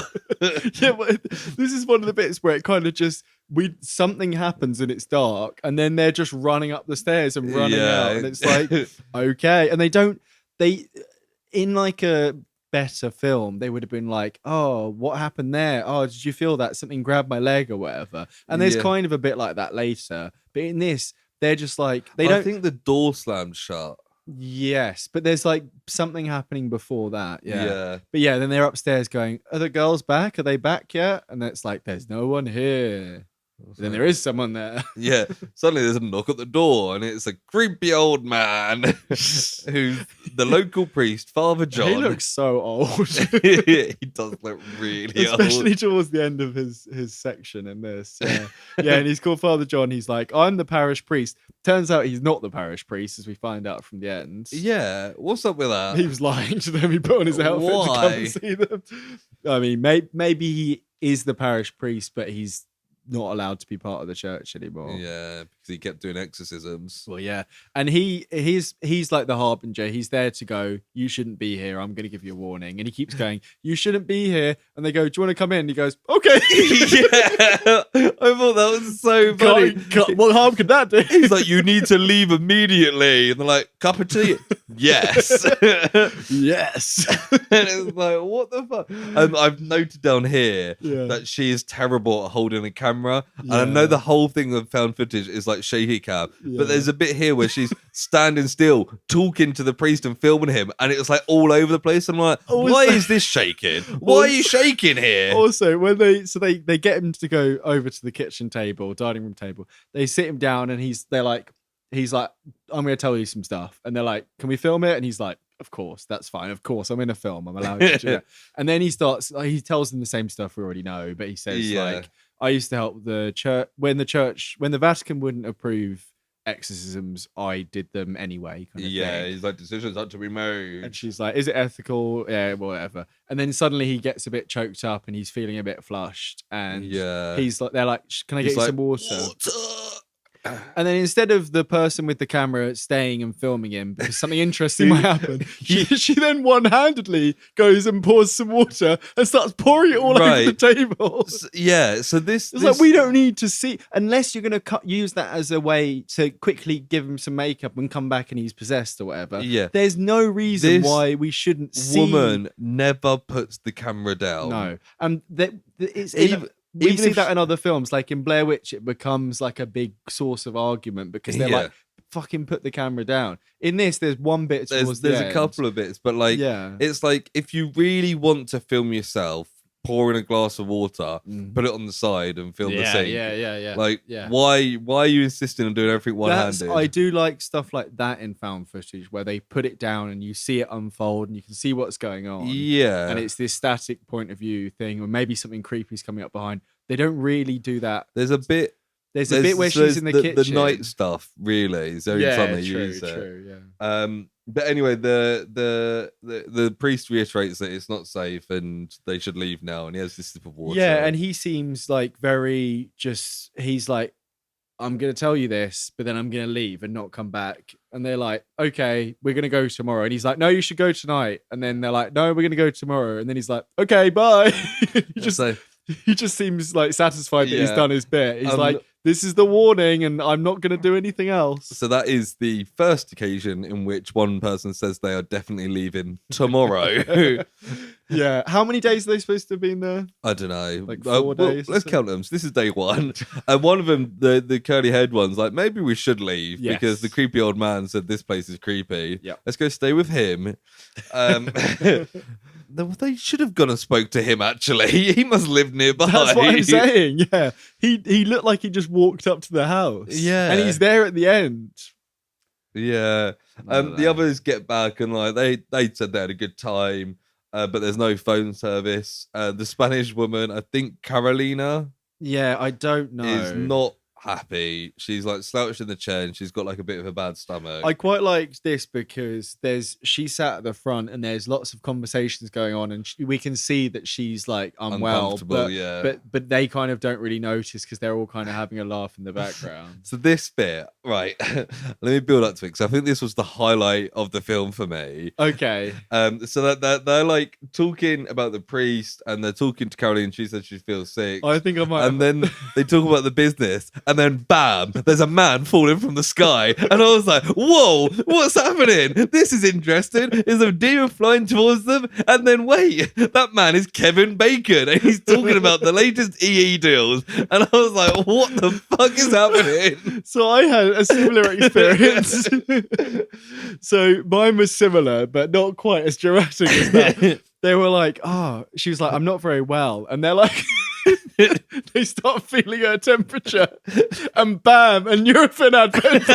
Yeah, but this is one of the bits where it kind of just something happens and it's dark, and then they're just running up the stairs and running out, and it's like, okay. And they in like a better film, they would have been like, oh, what happened there? Oh, did you feel that something grabbed my leg or whatever? And there's kind of a bit like that later, but in this, they're just like, I think the door slammed shut. Yes, but there's like something happening before that. Yeah. But yeah, then they're upstairs going, are the girls back? Are they back yet? And it's like, there's no one here. Then there is someone there. Yeah. Suddenly there's a knock at the door, and it's a creepy old man who's the local priest, Father John. He looks so old. He does look really old. Especially towards the end of his section in this. Yeah, and he's called Father John. He's like, I'm the parish priest. Turns out he's not the parish priest, as we find out from the end. Yeah. What's up with that? He was lying to them. He put on his outfit to come and see them. I mean, maybe he is the parish priest, but he's not allowed to be part of the church anymore. Yeah, because he kept doing exorcisms. Well, yeah, and he's like the harbinger. He's there to go, you shouldn't be here. I'm going to give you a warning. And he keeps going, you shouldn't be here. And they go, do you want to come in? And he goes, okay. Yeah, I thought that was so funny. What harm could that do? He's like, you need to leave immediately. And they're like, cup of tea? Yes. Yes. And it's like, what the fuck? I've noted down here that she is terrible at holding a camera. And I know the whole thing of found footage is like shaky cam, but there's a bit here where she's standing still, talking to the priest and filming him, and it was like all over the place. And I'm like, why is this shaking? Why are you shaking here? Also, when they get him to go over to the kitchen table, dining room table, they sit him down, and he's like, I'm going to tell you some stuff, and they're like, can we film it? And he's like, of course, that's fine. Of course, I'm in a film. I'm allowed to do it. And then he tells them the same stuff we already know, but he says like, I used to help the church when the Vatican wouldn't approve exorcisms, I did them anyway. Kind of thing. He's like, decisions had to be made. And she's like, is it ethical? Yeah, whatever. And then suddenly he gets a bit choked up and he's feeling a bit flushed. And he's like, they're like, can I get you some water? And then instead of the person with the camera staying and filming him because something interesting might happen, she then one-handedly goes and pours some water and starts pouring it all over the table. So this like, we don't need to see, unless you're going to use that as a way to quickly give him some makeup and come back and he's possessed or whatever. Yeah. There's no reason why we shouldn't see. Woman never puts the camera down. No. And we see that in other films, like in Blair Witch, it becomes like a big source of argument because they're like, fucking put the camera down. In this, there's one bit towards there's the a end. couple of bits, but like, it's like, if you really want to film yourself, pour in a glass of water, put it on the side and film the scene. Yeah. Like, why are you insisting on doing everything one-handed? I do like stuff like that in found footage where they put it down and you see it unfold and you can see what's going on. Yeah. And it's this static point of view thing, or maybe something creepy is coming up behind. They don't really do that. There's a bit where she's in the kitchen. The night stuff, really, is the only time they use it. True, but anyway, the priest reiterates that it's not safe and they should leave now, and he has this sip of water. Yeah, and he seems like he's like, I'm going to tell you this, but then I'm going to leave and not come back. And they're like, okay, we're going to go tomorrow. And he's like, no, you should go tonight. And then they're like, no, we're going to go tomorrow. And then he's like, okay, bye. He just seems like satisfied that he's done his bit. He's like, this is the warning, and I'm not going to do anything else. So that is the first occasion in which one person says they are definitely leaving tomorrow. Yeah. How many days are they supposed to have been there? I don't know. Like 4 days. Let's count them. So this is day one. And one of them, the curly haired one's like, maybe we should leave because the creepy old man said this place is creepy. Yep. Let's go stay with him. They should have gone and spoke to him, actually. He must live nearby. That's what I'm saying. Yeah. He looked like he just walked up to the house. Yeah. And he's there at the end. Yeah. The others get back and like they said they had a good time. But there's no phone service. The Spanish woman, I think Carolina. Yeah, I don't know. Is not happy. She's like slouched in the chair and she's got like a bit of a bad stomach. I quite liked this because she sat at the front and there's lots of conversations going on and we can see that she's like unwell, but they kind of don't really notice because they're all kind of having a laugh in the background. So this bit, right, let me build up to it because I think this was the highlight of the film for me. Okay. So that they're like talking about the priest and they're talking to Caroline. She said she feels sick. I think I might. And then they talk about the business. And then bam, there's a man falling from the sky. And I was like, whoa, what's happening? This is interesting. There's a demon flying towards them. And then wait, that man is Kevin Bacon. And he's talking about the latest EE deals. And I was like, what the fuck is happening? So I had a similar experience. So mine was similar, but not quite as dramatic as that. They were like, she was like, I'm not very well. And they're like... they start feeling her temperature and bam, a Nurofen advert.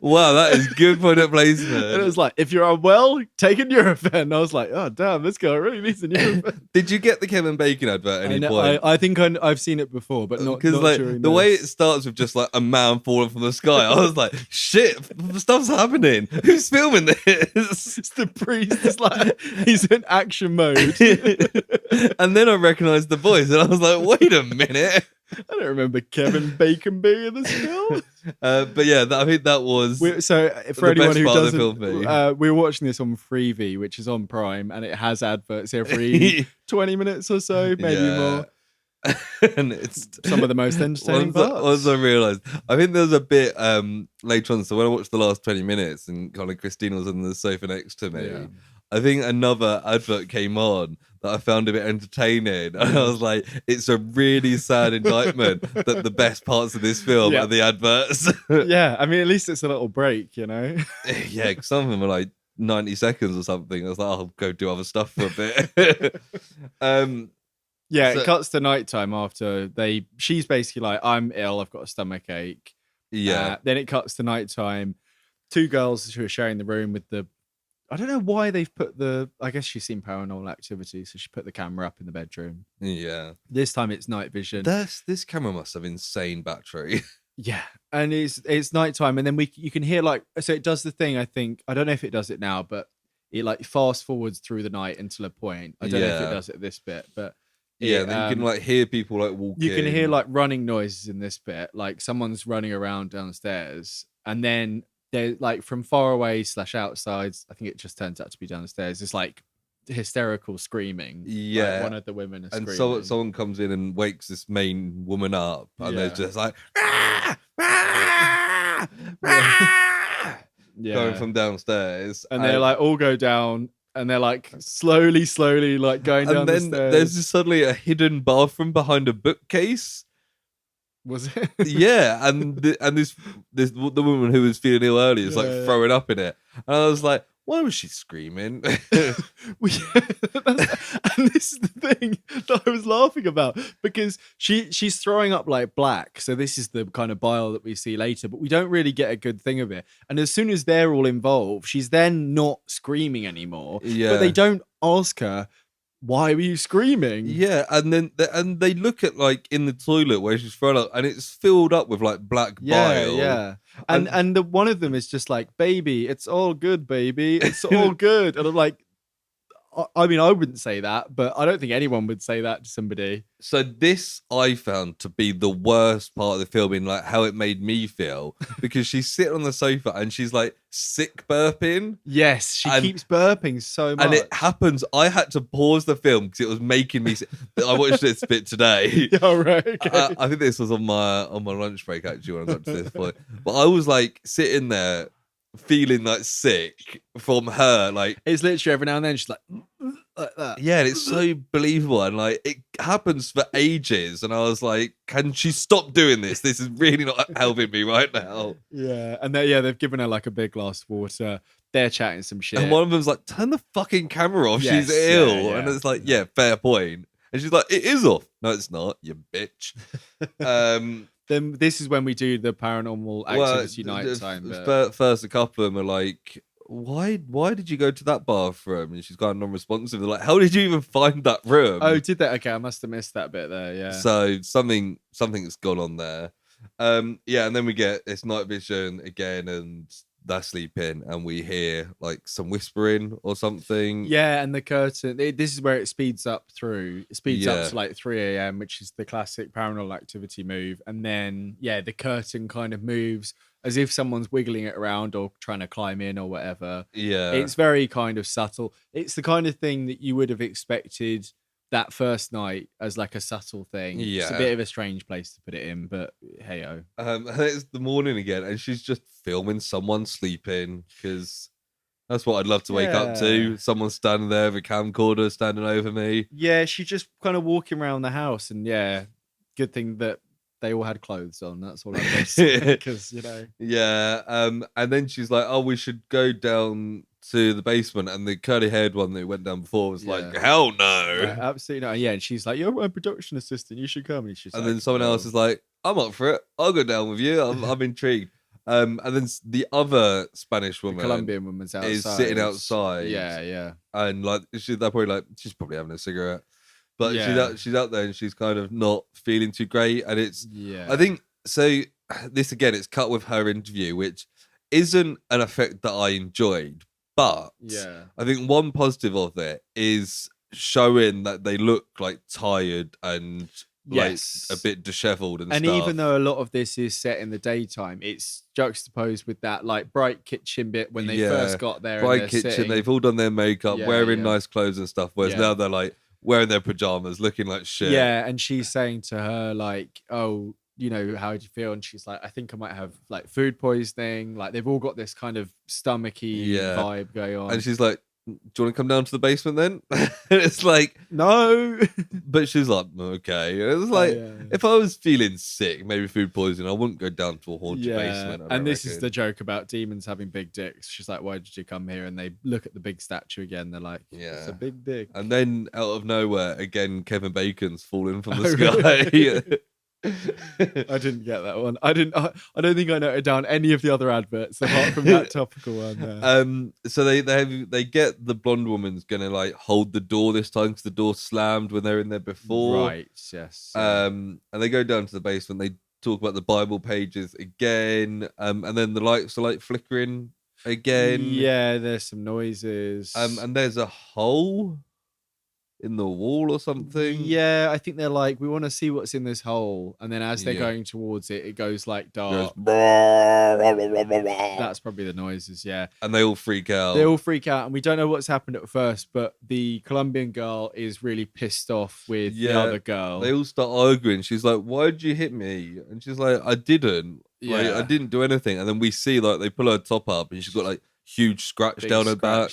Wow, that is good product placement. And it was like, if you're unwell, take a Nurofen. I was like, oh damn, this girl really needs a Nurofen. Did you get the Kevin Bacon advert at any point? I think I've seen it before, but not because like the way it starts with just like a man falling from the sky. I was like, shit, stuff's happening. Who's filming this? It's the priest. It's like he's in action mode. And then I recognized the voice, and I was like, wait a minute. I don't remember Kevin Bacon being in this film. But yeah, I think that was so for anyone who doesn't, we're watching this on Freevee, which is on Prime, and it has adverts every 20 minutes or so, maybe more. And it's some of the most entertaining parts. Once I realised, I think there's a bit later on. So when I watched the last 20 minutes, and kind of Christina was on the sofa next to me, I think another advert came on that I found a bit entertaining. And I was like, it's a really sad indictment that the best parts of this film are the adverts. Yeah, I mean, at least it's a little break, you know? Yeah, some of them are like 90 seconds or something. I was like, I'll go do other stuff for a bit. It cuts to nighttime after she's basically like, I'm ill, I've got a stomach ache. Yeah. Then it cuts to nighttime. Two girls who are sharing the room with I don't know why they've put I guess she's seen Paranormal Activity, so she put the camera up in the bedroom. Yeah. This time it's night vision. This camera must have insane battery. Yeah. And it's nighttime, and then you can hear so it does the thing, I think. I don't know if it does it now, but it like fast forwards through the night until a point. I don't know if it does it this bit, but then you can like hear people like walking. You can hear like running noises in this bit, like someone's running around downstairs, and then they're like from far away / outside. I think it just turns out to be downstairs. It's like hysterical screaming. Yeah, like one of the women is screaming. And so someone comes in and wakes this main woman up, and they're just like going from downstairs, and they like all go down. And they're like slowly like going down the stairs. And then there's just suddenly a hidden bathroom behind a bookcase. Was it? Yeah, and this the woman who was feeling ill earlier is like throwing up in it. And I was like, why was she screaming? And this is the thing that I was laughing about, because she's throwing up like black. So this is the kind of bile that we see later, but we don't really get a good thing of it. And as soon as they're all involved, she's then not screaming anymore. Yeah. But they don't ask her, why were you screaming? Yeah, and then they look at like in the toilet where she's thrown up, and it's filled up with like black bile. Yeah. And the one of them is just like, baby, it's all good, baby. It's all good. And I'm like, I mean, I wouldn't say that, but I don't think anyone would say that to somebody. So this I found to be the worst part of the film in like how it made me feel, because she's sitting on the sofa and she's like sick burping. Yes, she keeps burping so much. And it happens. I had to pause the film because it was making me sick. I watched this bit today. All right. Okay. I think this was on my lunch break actually when I got to this point. But I was like sitting there feeling like sick from her. Like it's literally every now and then she's like that. Yeah, and it's so believable, and like it happens for ages. And I was like, can she stop doing this? This is really not helping me right now. Yeah, and they've given her like a big glass of water. They're chatting some shit, and one of them's like, turn the fucking camera off. Yes, She's ill, yeah. And it's like, yeah, fair point. And she's like, it is off. No, it's not, you bitch. Then this is when we do the paranormal activity night time. First, a couple of them are like, why did you go to that bathroom? And she's kind of non-responsive. They're like, how did you even find that room? Oh, did that? Okay, I must have missed that bit there. Yeah. So something's gone on there. Yeah, and then we get this night vision again, and they're sleeping, and we hear like some whispering or something. Yeah, and the curtain. This is where it speeds up through. It speeds up to like 3 a.m., which is the classic paranormal activity move. And then the curtain kind of moves as if someone's wiggling it around or trying to climb in or whatever. Yeah, it's very kind of subtle. It's the kind of thing that you would have expected that first night as like a subtle thing. Yeah, it's a bit of a strange place to put it in, but hey-o. And it's the morning again, and she's just filming someone sleeping, because that's what I'd love to wake up to. Someone standing there with a camcorder standing over me. Yeah, she's just kind of walking around the house, and good thing that they all had clothes on. That's all I guess, because Yeah, and then she's like, "Oh, we should go down to the basement." And the curly-haired one that went down before was like, "Hell no!" Absolutely not. Yeah, and she's like, "You're my production assistant. You should come." And then someone else is like, "I'm up for it. I'll go down with you. I'm intrigued." And then the other Spanish woman, the Colombian woman's outside, is sitting outside. Yeah. And like they're probably like, she's probably having a cigarette. But she's out there, and she's kind of not feeling too great. And it's, I think, so this again, it's cut with her interview, which isn't an effect that I enjoyed. But I think one positive of it is showing that they look like tired and like a bit disheveled and stuff. And even though a lot of this is set in the daytime, it's juxtaposed with that like bright kitchen bit when they first got there. Bright kitchen, sitting. They've all done their makeup, wearing nice clothes and stuff. Whereas now they're like wearing their pajamas, looking like shit. Yeah, and she's saying to her like, "Oh, how do you feel?" And she's like, "I think I might have like food poisoning." Like they've all got this kind of stomachy vibe going on. And she's like, "Do you want to come down to the basement then?" And it's like, no. But she's like, okay. And it's like, if I was feeling sick, maybe food poisoning, I wouldn't go down to a haunted basement. And this is the joke about demons having big dicks. She's like, "Why did you come here?" And they look at the big statue again. They're like, "It's a big dick." And then out of nowhere, again, Kevin Bacon's falling from the sky. I didn't get that one. I don't think I noted down any of the other adverts apart from that topical one there. So they get the blonde woman's gonna like hold the door this time because the door slammed when they were in there before. Right. Yes. And they go down to the basement. They talk about the Bible pages again. And then the lights are like flickering again. Yeah, there's some noises. And there's a hole in the wall or something. Yeah, I think they're like, we want to see what's in this hole, and then as they're going towards it, it goes like dark. That's probably the noises. Yeah, and they all freak out. And we don't know what's happened at first, but the Colombian girl is really pissed off with the other girl. They all start arguing. She's like, "Why did you hit me?" And she's like, "I didn't. Like, I didn't do anything." And then we see like they pull her top up, and she's got like huge scratch down her back.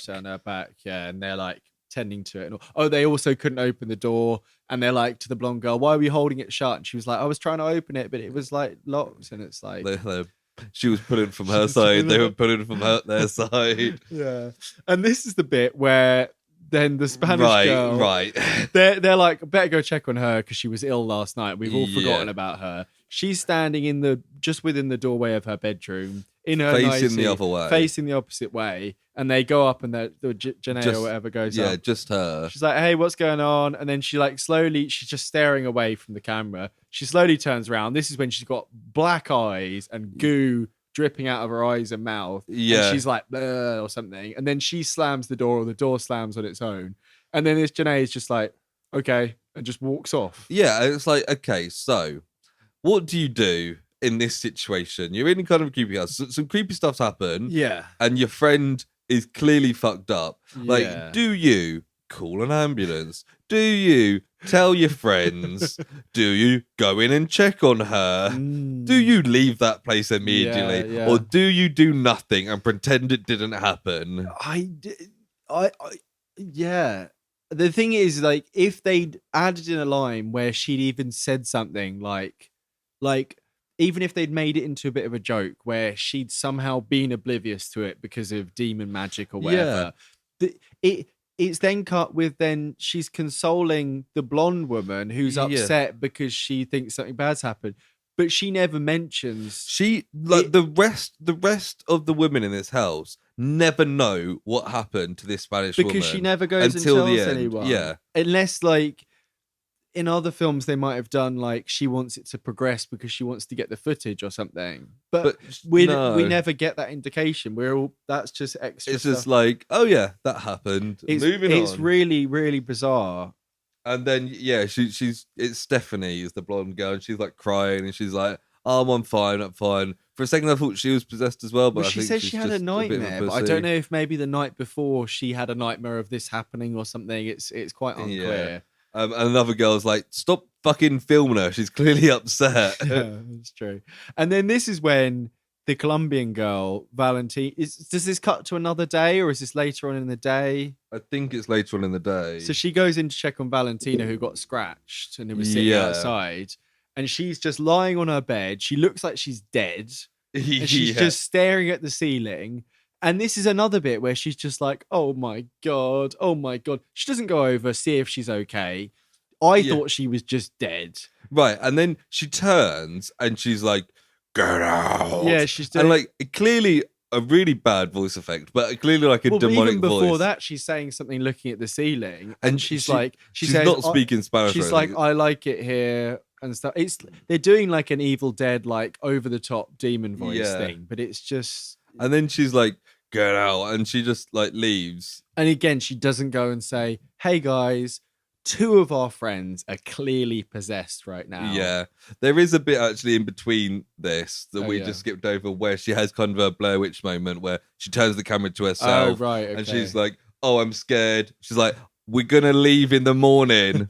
Yeah, and they're like tending to it. Oh, they also couldn't open the door, and they're like to the blonde girl, "Why are we holding it shut?" And she was like, "I was trying to open it, but it was like locked." And it's like she was pulling from her side, they were pulling from their side. Yeah, and this is the bit where then the Spanish girl, they're like, "Better go check on her because she was ill last night. We've all forgotten about her." She's standing just within the doorway of her bedroom, in her facing the other way, facing the opposite way. And they go up, and the Janae or whatever goes up. Yeah, just her. She's like, "Hey, what's going on?" And then she like slowly, she's just staring away from the camera. She slowly turns around. This is when she's got black eyes and goo dripping out of her eyes and mouth. Yeah. And she's like, "Bleh," or something. And then she slams the door, or the door slams on its own. And then this Janae is just like, okay, and just walks off. Yeah, and it's like, okay, so what do you do in this situation? You're in kind of a creepy house. Some creepy stuff's happened. Yeah. And your friend is clearly fucked up. Like, Yeah. do you call an ambulance? Do you tell your friends? Do you go in and check on her? Do you leave that place immediately? Yeah. Or do you do nothing and pretend it didn't happen? Yeah. The thing is, like, if they'd added in a line where she'd even said something like, even if they'd made it into a bit of a joke where she'd somehow been oblivious to it because of demon magic or whatever, it's then cut with then she's consoling the blonde woman who's upset because she thinks something bad's happened. But she never mentions the rest of the women in this house never know what happened to this Spanish woman because she never goes until and the tells end. anyone. Yeah, unless like in other films they might have done like she wants it to progress because she wants to get the footage or something. But we never get that indication. That's just extra. It's stuff. just like, oh yeah, that happened. Moving on. It's really, really bizarre. And then it's Stephanie is the blonde girl, and she's like crying, and she's like, "Oh, I'm fine. For a second, I thought she was possessed as well, but Well, I she think says she's she had just a nightmare, bit of a but I pussy. don't know if maybe the night before she had a nightmare of this happening or something. It's quite unclear. And another girl's like, "Stop fucking filming her. She's clearly upset." Yeah, that's true. And then this is when the Colombian girl, Valentine, does this cut to another day or is this later on in the day? I think it's later on in the day. So she goes in to check on Valentina, who got scratched and who was sitting outside. And she's just lying on her bed. She looks like she's dead. And she's just staring at the ceiling. And this is another bit where she's just like, oh my God. She doesn't go over, see if she's okay. I thought she was just dead. Right. And then she turns and she's like, get out. Yeah, she's doing... And like, clearly a really bad voice effect, but clearly like a demonic even before voice. that, she's saying something looking at the ceiling. And she's she's not speaking Spanish. She's like, I like it here and stuff. They're doing like an Evil Dead, like over the top demon voice thing, but it's just... And then she's like, get out. And she just like leaves. And again, she doesn't go and say, hey guys, 2 of our friends are clearly possessed right now. Yeah. There is a bit actually in between this that we just skipped over where she has kind of a Blair Witch moment where she turns the camera to herself. Oh, right. Okay. And she's like, oh, I'm scared. She's like, we're going to leave in the morning.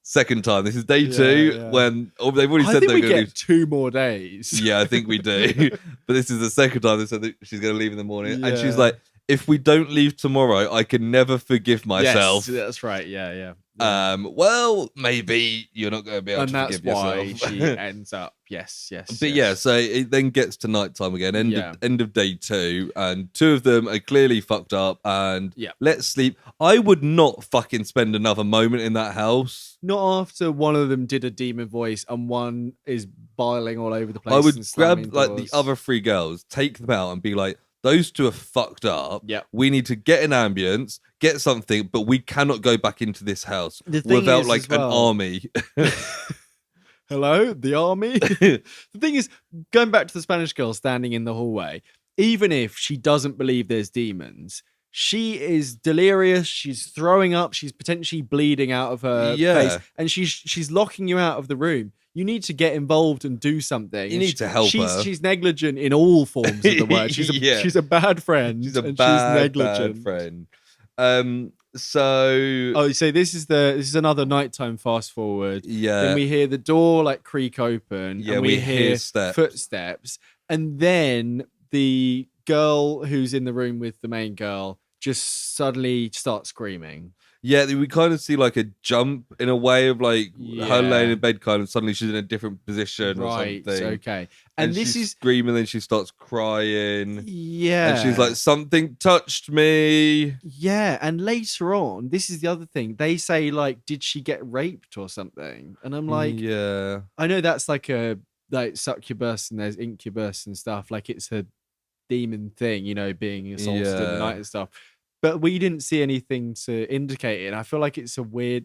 Second time. This is day 2 when they've already said they're going to leave. 2 more days. Yeah, I think we do. But this is the second time they said that she's going to leave in the morning. And she's like, if we don't leave tomorrow, I can never forgive myself. Yes, that's right. Yeah. Well, maybe you're not going to be able to forgive yourself. And that's why she ends up. Yes. But yeah, so it then gets to nighttime again, end of day 2, and 2 of them are clearly fucked up, and let's sleep. I would not fucking spend another moment in that house. Not after one of them did a demon voice and one is boiling all over the place. I would grab doors. like the other 3 girls, take them out and be like, those 2 are fucked up. Yeah. We need to get an ambulance, get something, but we cannot go back into this house without like an army. Hello, the army? The thing is, going back to the Spanish girl standing in the hallway, even if she doesn't believe there's demons, she is delirious, she's throwing up, she's potentially bleeding out of her face, and she's locking you out of the room. You need to get involved and do something. You need to help her. She's negligent in all forms of the word. She's a bad friend. She's bad friend. So this is another nighttime fast forward. Yeah. Then we hear the door like creak open. Yeah, and we hear footsteps. And then the girl who's in the room with the main girl just suddenly starts screaming. Yeah, we kind of see like a jump in a way of like her laying in bed, kind of suddenly she's in a different position or something. Okay. And this is screaming, then she starts crying. Yeah. And she's like, something touched me. Yeah. And later on, this is the other thing. They say like, did she get raped or something? And I'm like, yeah. I know that's like a like succubus and there's incubus and stuff. Like it's a demon thing, you know, being assaulted in the night and stuff. But we didn't see anything to indicate it. I feel like it's a weird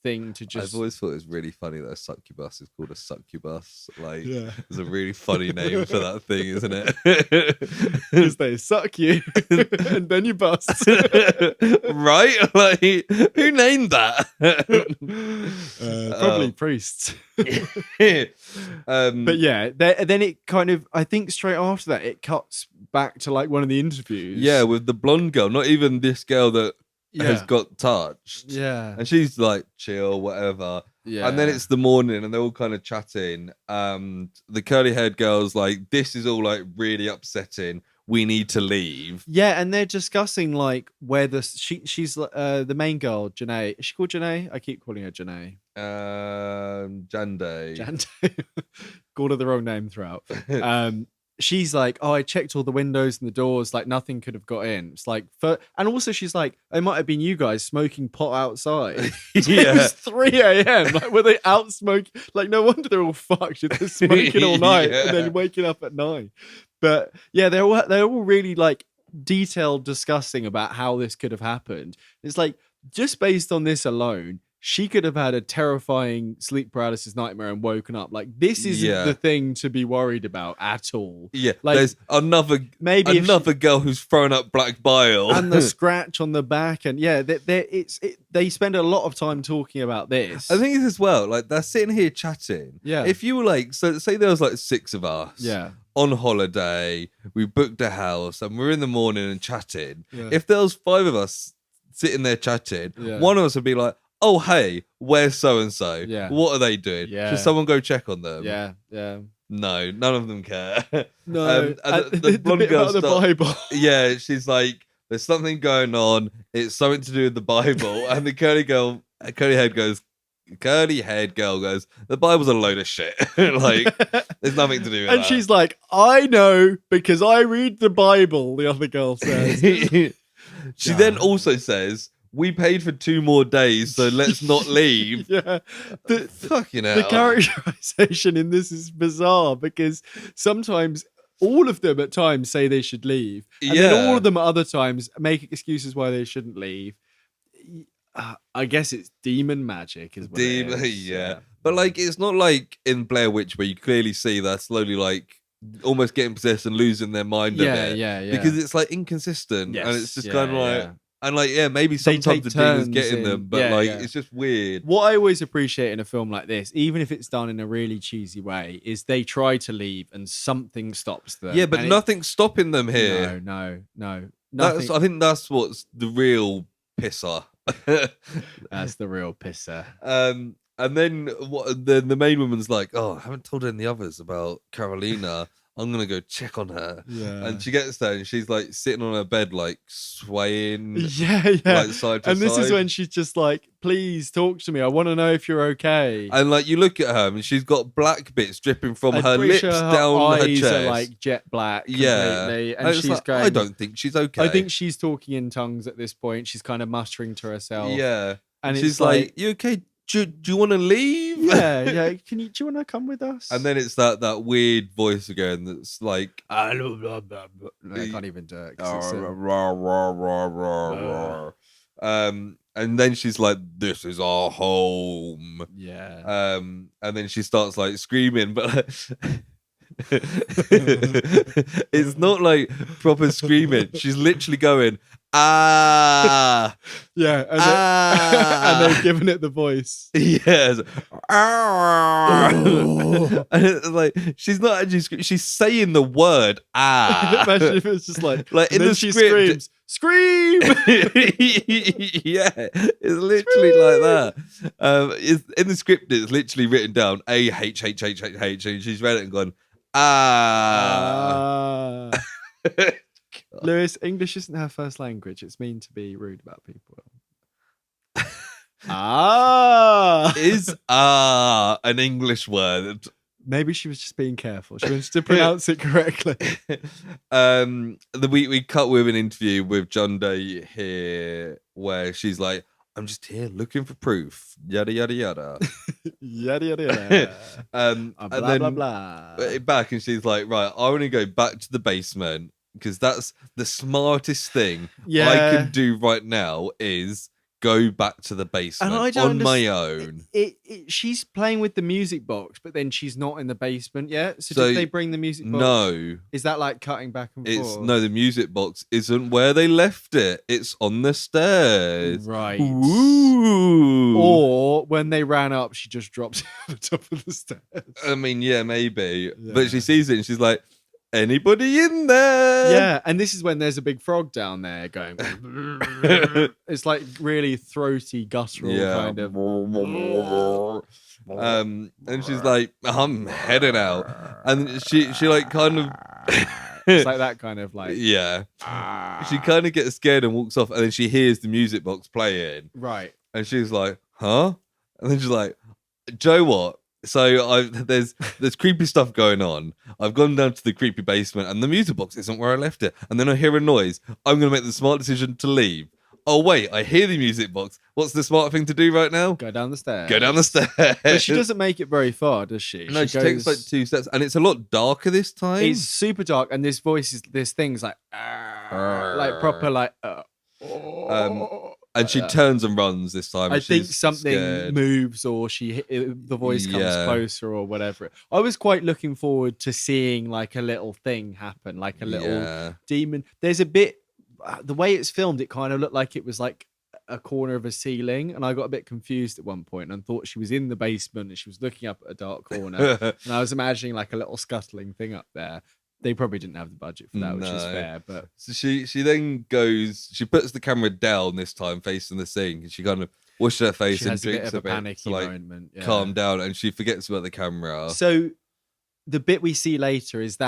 thing to just. I've always thought it was really funny that a succubus is called a succubus. Like, Yeah. it's a really funny name for that thing, isn't it? Because they suck you and then you bust. Right? Like, who named that? Probably priests. But yeah, then it kind of, I think straight after that, it cuts back to like one of the interviews. Yeah, with the blonde girl, not even this girl that has got touched. Yeah. And she's like, chill, whatever. Yeah. And then it's the morning and they're all kind of chatting. And the curly haired girl's like, this is all like really upsetting. We need to leave. Yeah, and they're discussing like where she's the main girl, Janae. Is she called Janae? I keep calling her Janae. Jande. Called her the wrong name throughout. She's like, oh, I checked all the windows and the doors, like nothing could have got in. It's like, and also she's like, it might have been you guys smoking pot outside. It was 3 a.m. Like, were they out smoking? Like, no wonder they're all fucked. They're smoking all night and then waking up at 9. But yeah, they're all really like detailed discussing about how this could have happened. It's like, just based on this alone, she could have had a terrifying sleep paralysis nightmare and woken up. Like, this isn't the thing to be worried about at all. Yeah, like, there's another girl who's thrown up black bile. And the scratch on the back. And yeah, they spend a lot of time talking about this. I think it's as well, like, they're sitting here chatting. Yeah. If you were like, so say there was like 6 of us. Yeah. On holiday, we booked a house and we're in the morning and chatting. Yeah. If there was 5 of us sitting there chatting, one of us would be like, oh, hey, where's so-and-so? Yeah. What are they doing? Yeah. Should someone go check on them? Yeah, yeah. No, none of them care. No, and the blonde bit girl about the Bible. Yeah, she's like, there's something going on. It's something to do with the Bible. And the curly-haired girl goes, the Bible's a load of shit. Like, there's nothing to do with and that. She's like, I know because I read the Bible, the other girl says. She then also says, we paid for 2 more days, so let's not leave. Yeah. Fucking hell. The characterization in this is bizarre because sometimes all of them at times say they should leave. And then all of them at other times make excuses why they shouldn't leave. I guess it's demon magic is what it is. Yeah. But like, it's not like in Blair Witch where you clearly see they're slowly like almost getting possessed and losing their mind a bit. Yeah. Because it's like inconsistent and it's just kind of like... Yeah. And like, yeah, maybe sometimes the demon's getting them, but it's just weird. What I always appreciate in a film like this, even if it's done in a really cheesy way, is they try to leave and something stops them. Yeah, but nothing's stopping them here. No. I think that's what's the real pisser. That's the real pisser. And then the main woman's like, oh, I haven't told any others about Carolina. I'm going to go check on her. Yeah. And she gets there and she's like sitting on her bed, like swaying. Yeah. Like side to and this side. is when she's just like, please talk to me. I want to know if you're okay. And like, you look at her and she's got black bits dripping from her lips down her chest. Eyes are like jet black. Completely. And she's like, going, I don't think she's okay. I think she's talking in tongues at this point. She's kind of muttering to herself. Yeah. And she's like, you okay? Do you want to leave? Yeah. Do you want to come with us? And then it's that weird voice again that's like, I can't even do it. And then she's like, this is our home. Yeah. And then she starts like screaming, but it's not like proper screaming. She's literally going, ah. Yeah. And they've given it the voice. Yes. And it's like, she's not actually screaming. She's saying the word ah. Imagine if it's just like in the she script, scream. Yeah, it's literally like that. In the script, it's literally written down A-H-H-H-H-H, and she's read it and gone, ah. Lewis, English isn't her first language. It's mean to be rude about people. Is an English word? Maybe she was just being careful. She wants to pronounce it correctly. We cut with an interview with John Day here where she's like, I'm just here looking for proof. Yada, yada, yada. Yada, yada, yada. Blah, blah, blah. Back and she's like, right, I want to go back to the basement because that's the smartest thing I can do right now is go back to the basement And I don't on my own. She's playing with the music box, but then she's not in the basement yet. So did they bring the music box? No. Is that like cutting back and forth? No, the music box isn't where they left it. It's on the stairs. Right. Ooh. Or when they ran up, she just dropped it at the top of the stairs. I mean, yeah, maybe. Yeah. But she sees it and she's like, anybody in there? Yeah, and this is when there's a big frog down there going. It's like really throaty, guttural kind of. And she's like, I'm heading out. And she like kind of. It's like that kind of like. Yeah. She kind of gets scared and walks off, and then she hears the music box playing. Right. And she's like, huh? And then she's like, Joe, what? So there's creepy stuff going on. I've gone down to the creepy basement and the music box isn't where I left it. And then I hear a noise. I'm going to make the smart decision to leave. Oh, wait, I hear the music box. What's the smart thing to do right now? Go down the stairs. Go down the stairs. But she doesn't make it very far, does she? No, she takes like 2 steps. And it's a lot darker this time. It's super dark. And this thing's like proper like. And she turns and runs this time. I think something moves, or the voice comes closer, or whatever. I was quite looking forward to seeing like a little thing happen, like a little demon. There's a bit, the way it's filmed, it kind of looked like it was like a corner of a ceiling, and I got a bit confused at one point and thought she was in the basement and she was looking up at a dark corner, and I was imagining like a little scuttling thing up there. They probably didn't have the budget for that, which is fair. But so she then goes. She puts the camera down this time, facing the sink, and she kind of washes her face and drinks a bit to like calm down, and she forgets about the camera. So the bit we see later is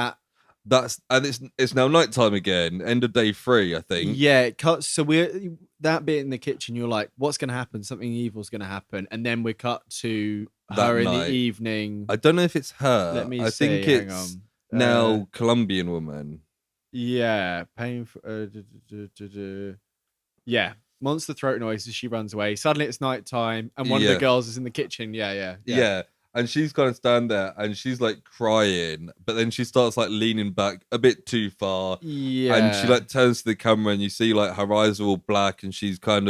it's now nighttime again, end of day 3, I think. Yeah, it cuts. So we're that bit in the kitchen. You're like, what's going to happen? Something evil's going to happen, and then we cut to her in the evening. I don't know if it's her. Let me I think it's. Now, Colombian woman. Yeah, painful. Yeah, monster throat noises. She runs away. Suddenly, it's nighttime, and one of the girls is in the kitchen. Yeah. And she's kind of stand there, and she's like crying, but then she starts like leaning back a bit too far. Yeah, and she like turns to the camera, and you see like her eyes are all black, and she's got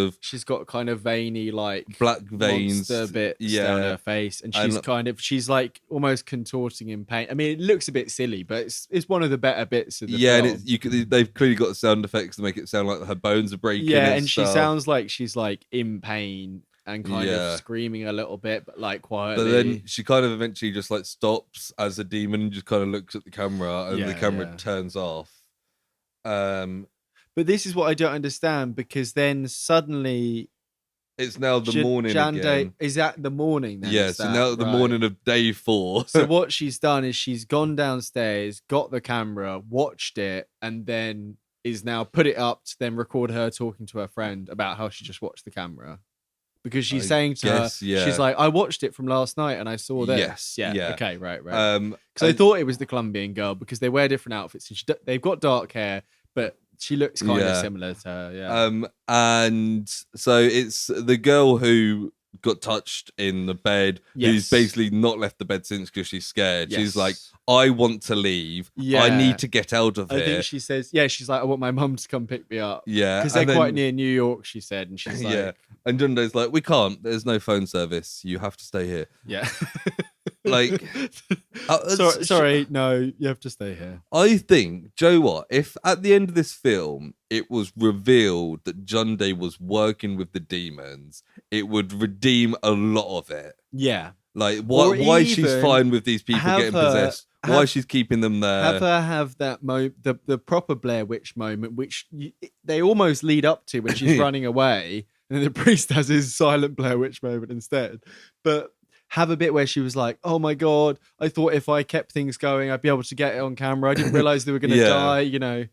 kind of veiny like black veins, monster bits down her face, and she's like almost contorting in pain. I mean, it looks a bit silly, but it's one of the better bits of the film. And they've clearly got sound effects to make it sound like her bones are breaking. Yeah, and she sounds like she's like in pain. And kind of screaming a little bit, but like quietly. But then she kind of eventually just like stops as a demon and just kind of looks at the camera, and the camera turns off. But this is what I don't understand, because then suddenly it's now the morning again. Is that the morning then? Yeah, so now the morning of day 4. So what she's done is she's gone downstairs, got the camera, watched it, and then is now put it up to then record her talking to her friend about how she just watched the camera. Because she's saying to her, she's like, I watched it from last night and I saw this. Yes. Yeah. Okay, right. Because I thought it was the Colombian girl, because they wear different outfits and they've got dark hair, but she looks kind of similar to her. Yeah. And so it's the girl who got touched in the bed, who's basically not left the bed since because she's scared. She's like, I want to leave. I need to get out of here. I think she says, she's like, I want my mum to come pick me up. Yeah. Because they're quite near New York, she said. And she's like... And Dunde's like, we can't. There's no phone service. You have to stay here. Yeah. Like... sorry, no, you have to stay here. I think, Joe, what? If at the end of this film, it was revealed that Junde was working with the demons, it would redeem a lot of it. Yeah. Like, why she's fine with these people getting possessed. Why she's keeping them there. Have her have that the proper Blair Witch moment, which they almost lead up to when she's running away, and then the priest has his silent Blair Witch moment instead. But have a bit where she was like, oh my God, I thought if I kept things going, I'd be able to get it on camera. I didn't realize they were going to die, you know.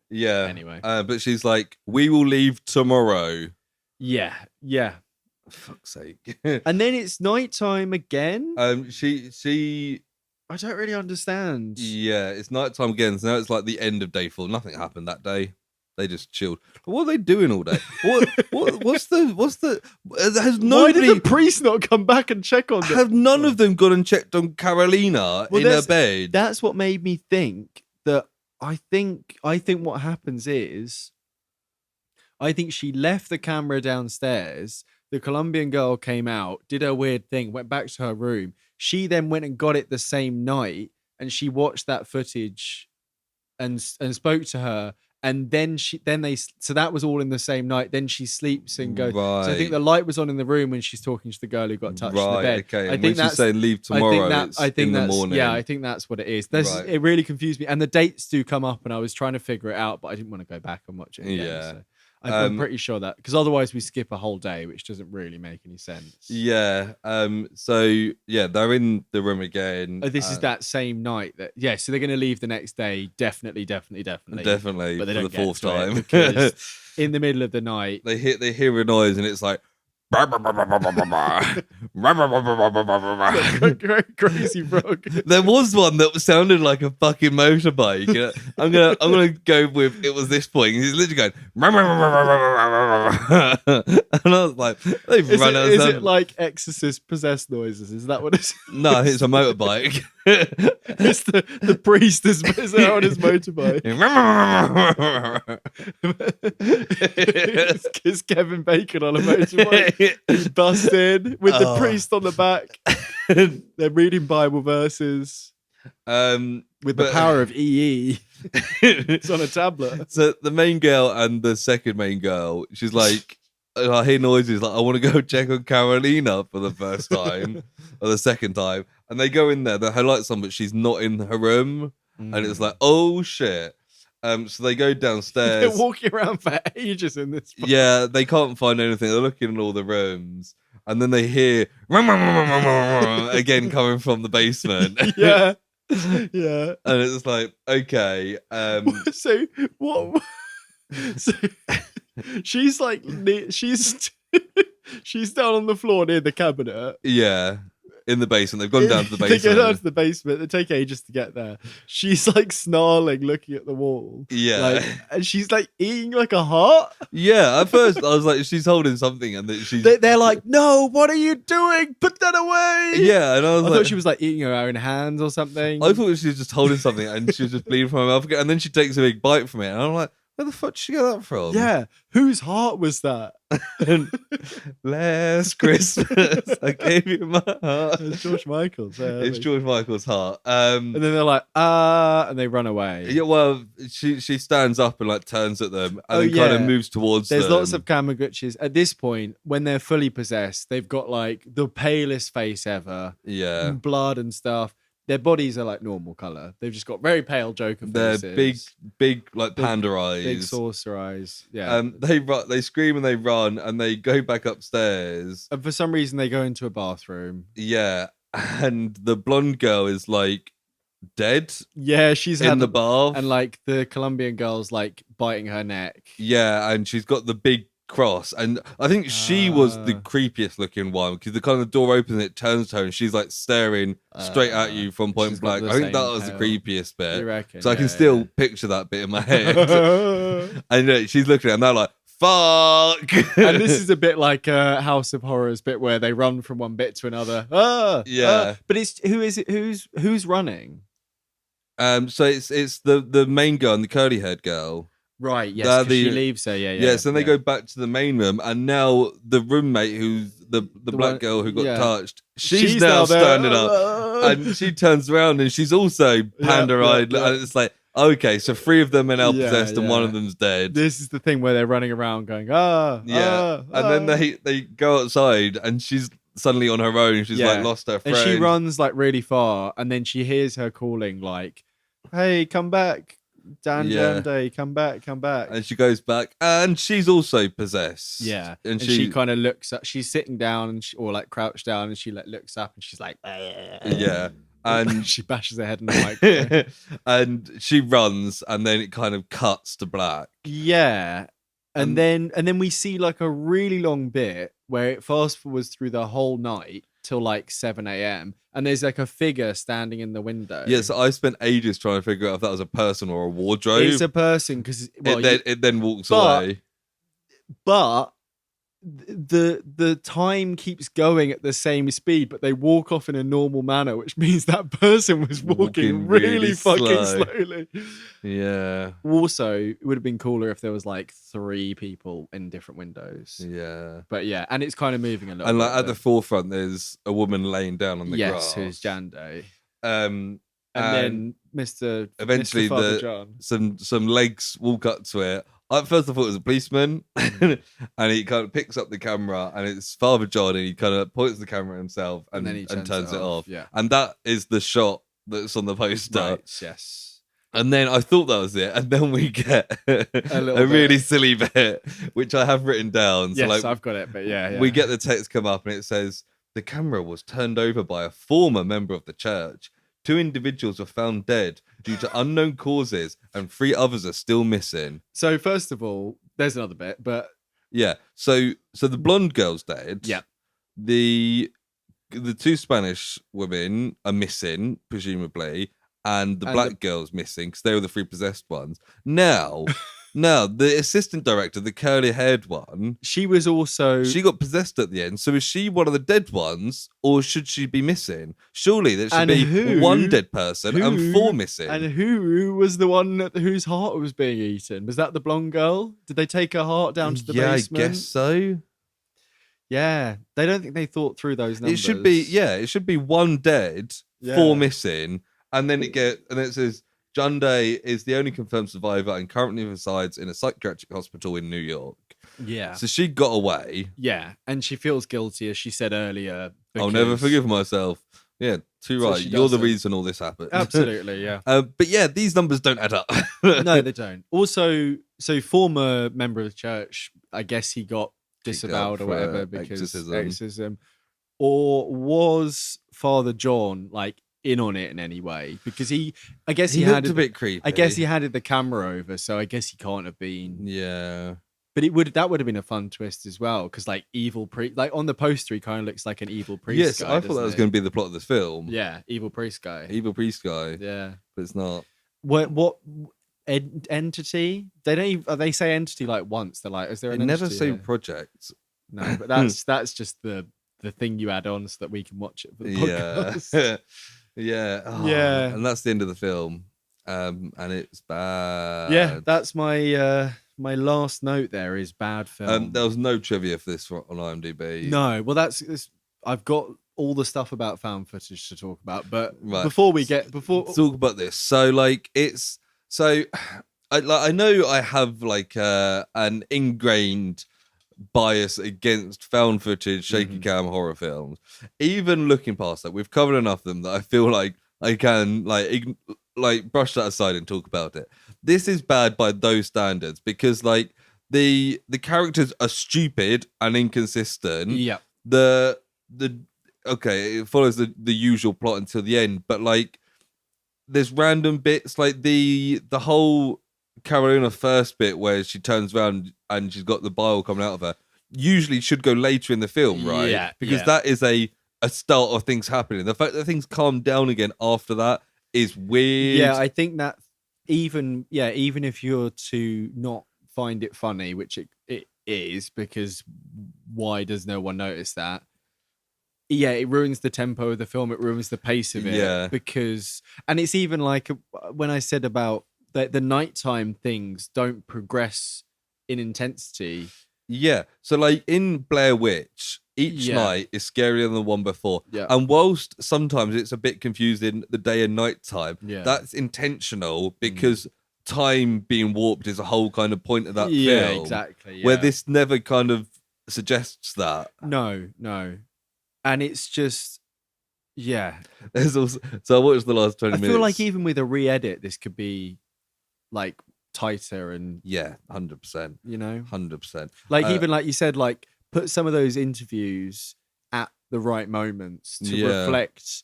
Yeah. Anyway. But she's like, we will leave tomorrow. Yeah. For fuck's sake. And then it's nighttime again. She I don't really understand. Yeah, it's nighttime again. So now it's like the end of day 4. Nothing happened that day. They just chilled. What are they doing all day? What's the has nobody... Why did the priest not come back and check on them? Have none of them gone and checked on Carolina in her bed? That's what made me think that I think what happens is I think she left the camera downstairs. The Colombian girl came out, did her weird thing, went back to her room. She then went and got it the same night, and she watched that footage and spoke to her. And then so that was all in the same night. Then she sleeps and goes. Right. So I think the light was on in the room when she's talking to the girl who got touched in the bed. Okay. I And think when she's saying leave tomorrow, it's in the morning. Yeah, I think that's what it is. Right. It really confused me. And the dates do come up, and I was trying to figure it out, but I didn't want to go back and watch it again. Yeah. So I'm pretty sure that, because otherwise we skip a whole day, which doesn't really make any sense. Yeah. So yeah, they're in the room again. Oh, this is that same night so they're going to leave the next day. Definitely. But they for the fourth time. Because in the middle of the night, they hear a noise, and it's like. Crazy frog. There was one that sounded like a fucking motorbike. I'm gonna go with it was this point. He's literally going, and I was like, they've run out. Is it like Exorcist possessed noises? Is that what it's? No, it's a motorbike. It's the priest is there on his motorbike. It's Kevin Bacon on a motorbike. He busts in with the priest on the back. They're reading Bible verses. With the power of EE. It's on a tablet. So the main girl and the second main girl, she's like, I hear noises like I want to go check on Carolina for the first time or the second time, and they go in there. Her lights on, but she's not in her room, and it's like, oh shit. So they go downstairs. They're walking around for ages in this place. Yeah, they can't find anything. They're looking in all the rooms, and then they hear again coming from the basement. Yeah. And it's like, okay. So what? So she's like, she's down on the floor near the cabinet. Yeah. In the basement. They've gone down to the basement. They go down to the basement. They take ages to get there. She's like snarling, looking at the wall. Yeah. And she's like eating like a heart. Yeah. At first, I was like, she's holding something, and she's. They're like, no, what are you doing? Put that away. Yeah. And I thought she was like eating her own hands or something. I thought she was just holding something, and she was just bleeding from her mouth again. And then she takes a big bite from it, and I'm like, where the fuck did she get that from? Yeah. Whose heart was that? Last Christmas, I gave you my heart. It's George Michael's. Yeah, it's George Michael's heart. And then they're like, and they run away. Yeah, well, she stands up and like turns at them, and then kind of moves towards them. There's lots of Kamaguchis. At this point, when they're fully possessed, they've got like the palest face ever. Yeah. Blood and stuff. Their bodies are like normal color. They've just got very pale Joker faces. They're big like panda eyes, big saucer eyes. Yeah. They scream and they run and they go back upstairs. And for some reason, they go into a bathroom. Yeah, and the blonde girl is like dead. Yeah, she's in the bath, and like the Colombian girl's like biting her neck. Yeah, and she's got the big cross, and I think she was the creepiest looking one because the kind of door opens and it turns to her and she's like staring straight at you from point blank. I think that was the creepiest bit. You reckon? So I can still picture that bit in my head. And she's looking at it and they're like, fuck. And this is a bit like a House of Horrors bit where they run from one bit to another. But it's who's running? So it's the main girl and the curly haired girl. Right, yes, 'cause she leaves her, so then they go back to the main room, and now the roommate, who's the black girl who got touched, she's now standing up, and she turns around, and she's also panda-eyed, and it's like, okay, so 3 of them are now possessed, and one of them's dead. This is the thing where they're running around going, and then they go outside, and she's suddenly on her own, she's like lost her friend. And she runs like really far, and then she hears her calling like, hey, come back. Dan Day, come back. And she goes back, and she's also possessed. Yeah. And she kind of looks up, she's sitting down or like crouched down, and she like looks up and she's like, yeah. And she bashes her head in the mic. And she runs, and then it kind of cuts to black. Yeah. And then we see like a really long bit where it fast forwards through the whole night till like 7 a.m. and there's like a figure standing in the window. Yeah, so I spent ages trying to figure out if that was a person or a wardrobe. It's a person because it then walks away. But the time keeps going at the same speed, but they walk off in a normal manner, which means that person was walking really fucking slowly. Yeah. Also, it would have been cooler if there was like 3 people in different windows. Yeah. But yeah, and it's kind of moving a little and bit. like at the forefront, there's a woman laying down on the grass. Yes, who's Jando. And then Mr. Eventually, Mr. Father John. some legs walk up to it. At first, I thought it was a policeman, and he kind of picks up the camera, and it's Father John, and he kind of points the camera at himself, and then he turns it off. Yeah, and that is the shot that's on the poster. Right, yes. And then I thought that was it, and then we get a really silly bit, which I have written down. Yes, so like, I've got it, but yeah. We get the text come up, and it says, the camera was turned over by a former member of the church. 2 individuals were found dead due to unknown causes, and 3 others are still missing. So first of all, there's another bit, but yeah. So the blonde girl's dead. Yeah. The 2 Spanish women are missing, presumably, and the black girl's missing because they were the 3 possessed ones. Now, the assistant director, the curly-haired one, she was also... She got possessed at the end. So is she one of the dead ones, or should she be missing? Surely there should be 1 dead person and 4 missing. And who was the one whose heart was being eaten? Was that the blonde girl? Did they take her heart down to the basement? Yeah, I guess so. Yeah, they don't think they thought through those numbers. It should be 1 dead, 4 missing, and then it says... Junday is the only confirmed survivor and currently resides in a psychiatric hospital in New York. Yeah. So she got away. Yeah, and she feels guilty, as she said earlier. I'll never forgive myself. Yeah, too right. You're the reason all this happened. Absolutely, yeah. But yeah, these numbers don't add up. No, they don't. Also, so former member of the church, I guess he got disavowed or whatever because exorcism. Or was Father John like in on it in any way? Because he looked a bit creepy. I guess he handed the camera over, so I guess he can't have been. Yeah. But that would have been a fun twist as well, because like evil priest, like on the poster, he kind of looks like an evil priest. Yes, guy, I thought that was going to be the plot of this film. Yeah, evil priest guy. Yeah, but it's not. What entity? They say entity like once. They're like, is there? They never say project. No, but that's just the thing you add on so that we can watch it for the podcast. Yeah. Yeah. And that's the end of the film. And it's bad. Yeah, that's my my last note there is bad film. There was no trivia for this on IMDb. No, well I've got all the stuff about found footage to talk about, but before let's talk about this. So like I know I have like an ingrained bias against found footage, shaky cam horror films. Even looking past that, we've covered enough of them that I feel like I can like brush that aside and talk about it. This is bad by those standards because like the characters are stupid and inconsistent. Yeah. It follows the usual plot until the end, but like there's random bits like the whole Carolina first bit where she turns around and she's got the bile coming out of her usually should go later in the film, right? Yeah, because that is a start of things happening. The fact that things calm down again after that is weird. Yeah, I think that even if you're to not find it funny, which it is, because why does no one notice that? Yeah, it ruins the tempo of the film. It ruins the pace of it. Yeah. And it's even like when I said about the nighttime things don't progress in intensity. Yeah. So like in Blair Witch, each night is scarier than the one before. Yeah. And whilst sometimes it's a bit confusing the day and night time, that's intentional because time being warped is a whole kind of point of that film. Yeah, exactly. Yeah. Where this never kind of suggests that. No. And it's just, yeah. There's also, so I watched the last 20 minutes. I feel like even with a re-edit, this could be like tighter and... Yeah, 100%. You know? 100%. Like even like you said, like put some of those interviews at the right moments to reflect,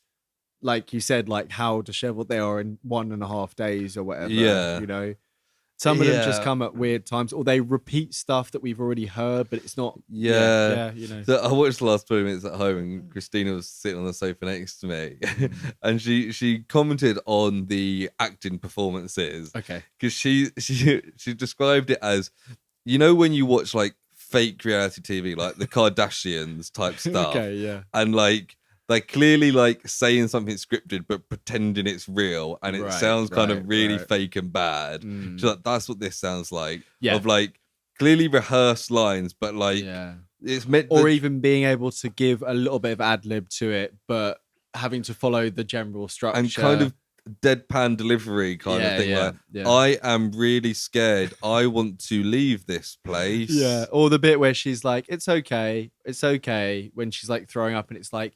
like you said, like how disheveled they are in 1.5 days or whatever. Yeah. You know? Some of them just come at weird times, or they repeat stuff that we've already heard, but it's not. Yeah, you know. So I watched the last 20 minutes at home, and Christina was sitting on the sofa next to me, and she commented on the acting performances. Okay, because she described it as, you know, when you watch like fake reality TV, like the Kardashians type stuff. Okay, yeah. And like they're clearly like saying something scripted but pretending it's real, and it sounds kind of really fake and bad. So like, that's what this sounds like. Yeah. Of like clearly rehearsed lines, but like it's meant or even being able to give a little bit of ad lib to it, but having to follow the general structure and kind of deadpan delivery kind of thing. I am really scared. I want to leave this place. Yeah. Or the bit where she's like, it's okay, when she's like throwing up, and it's like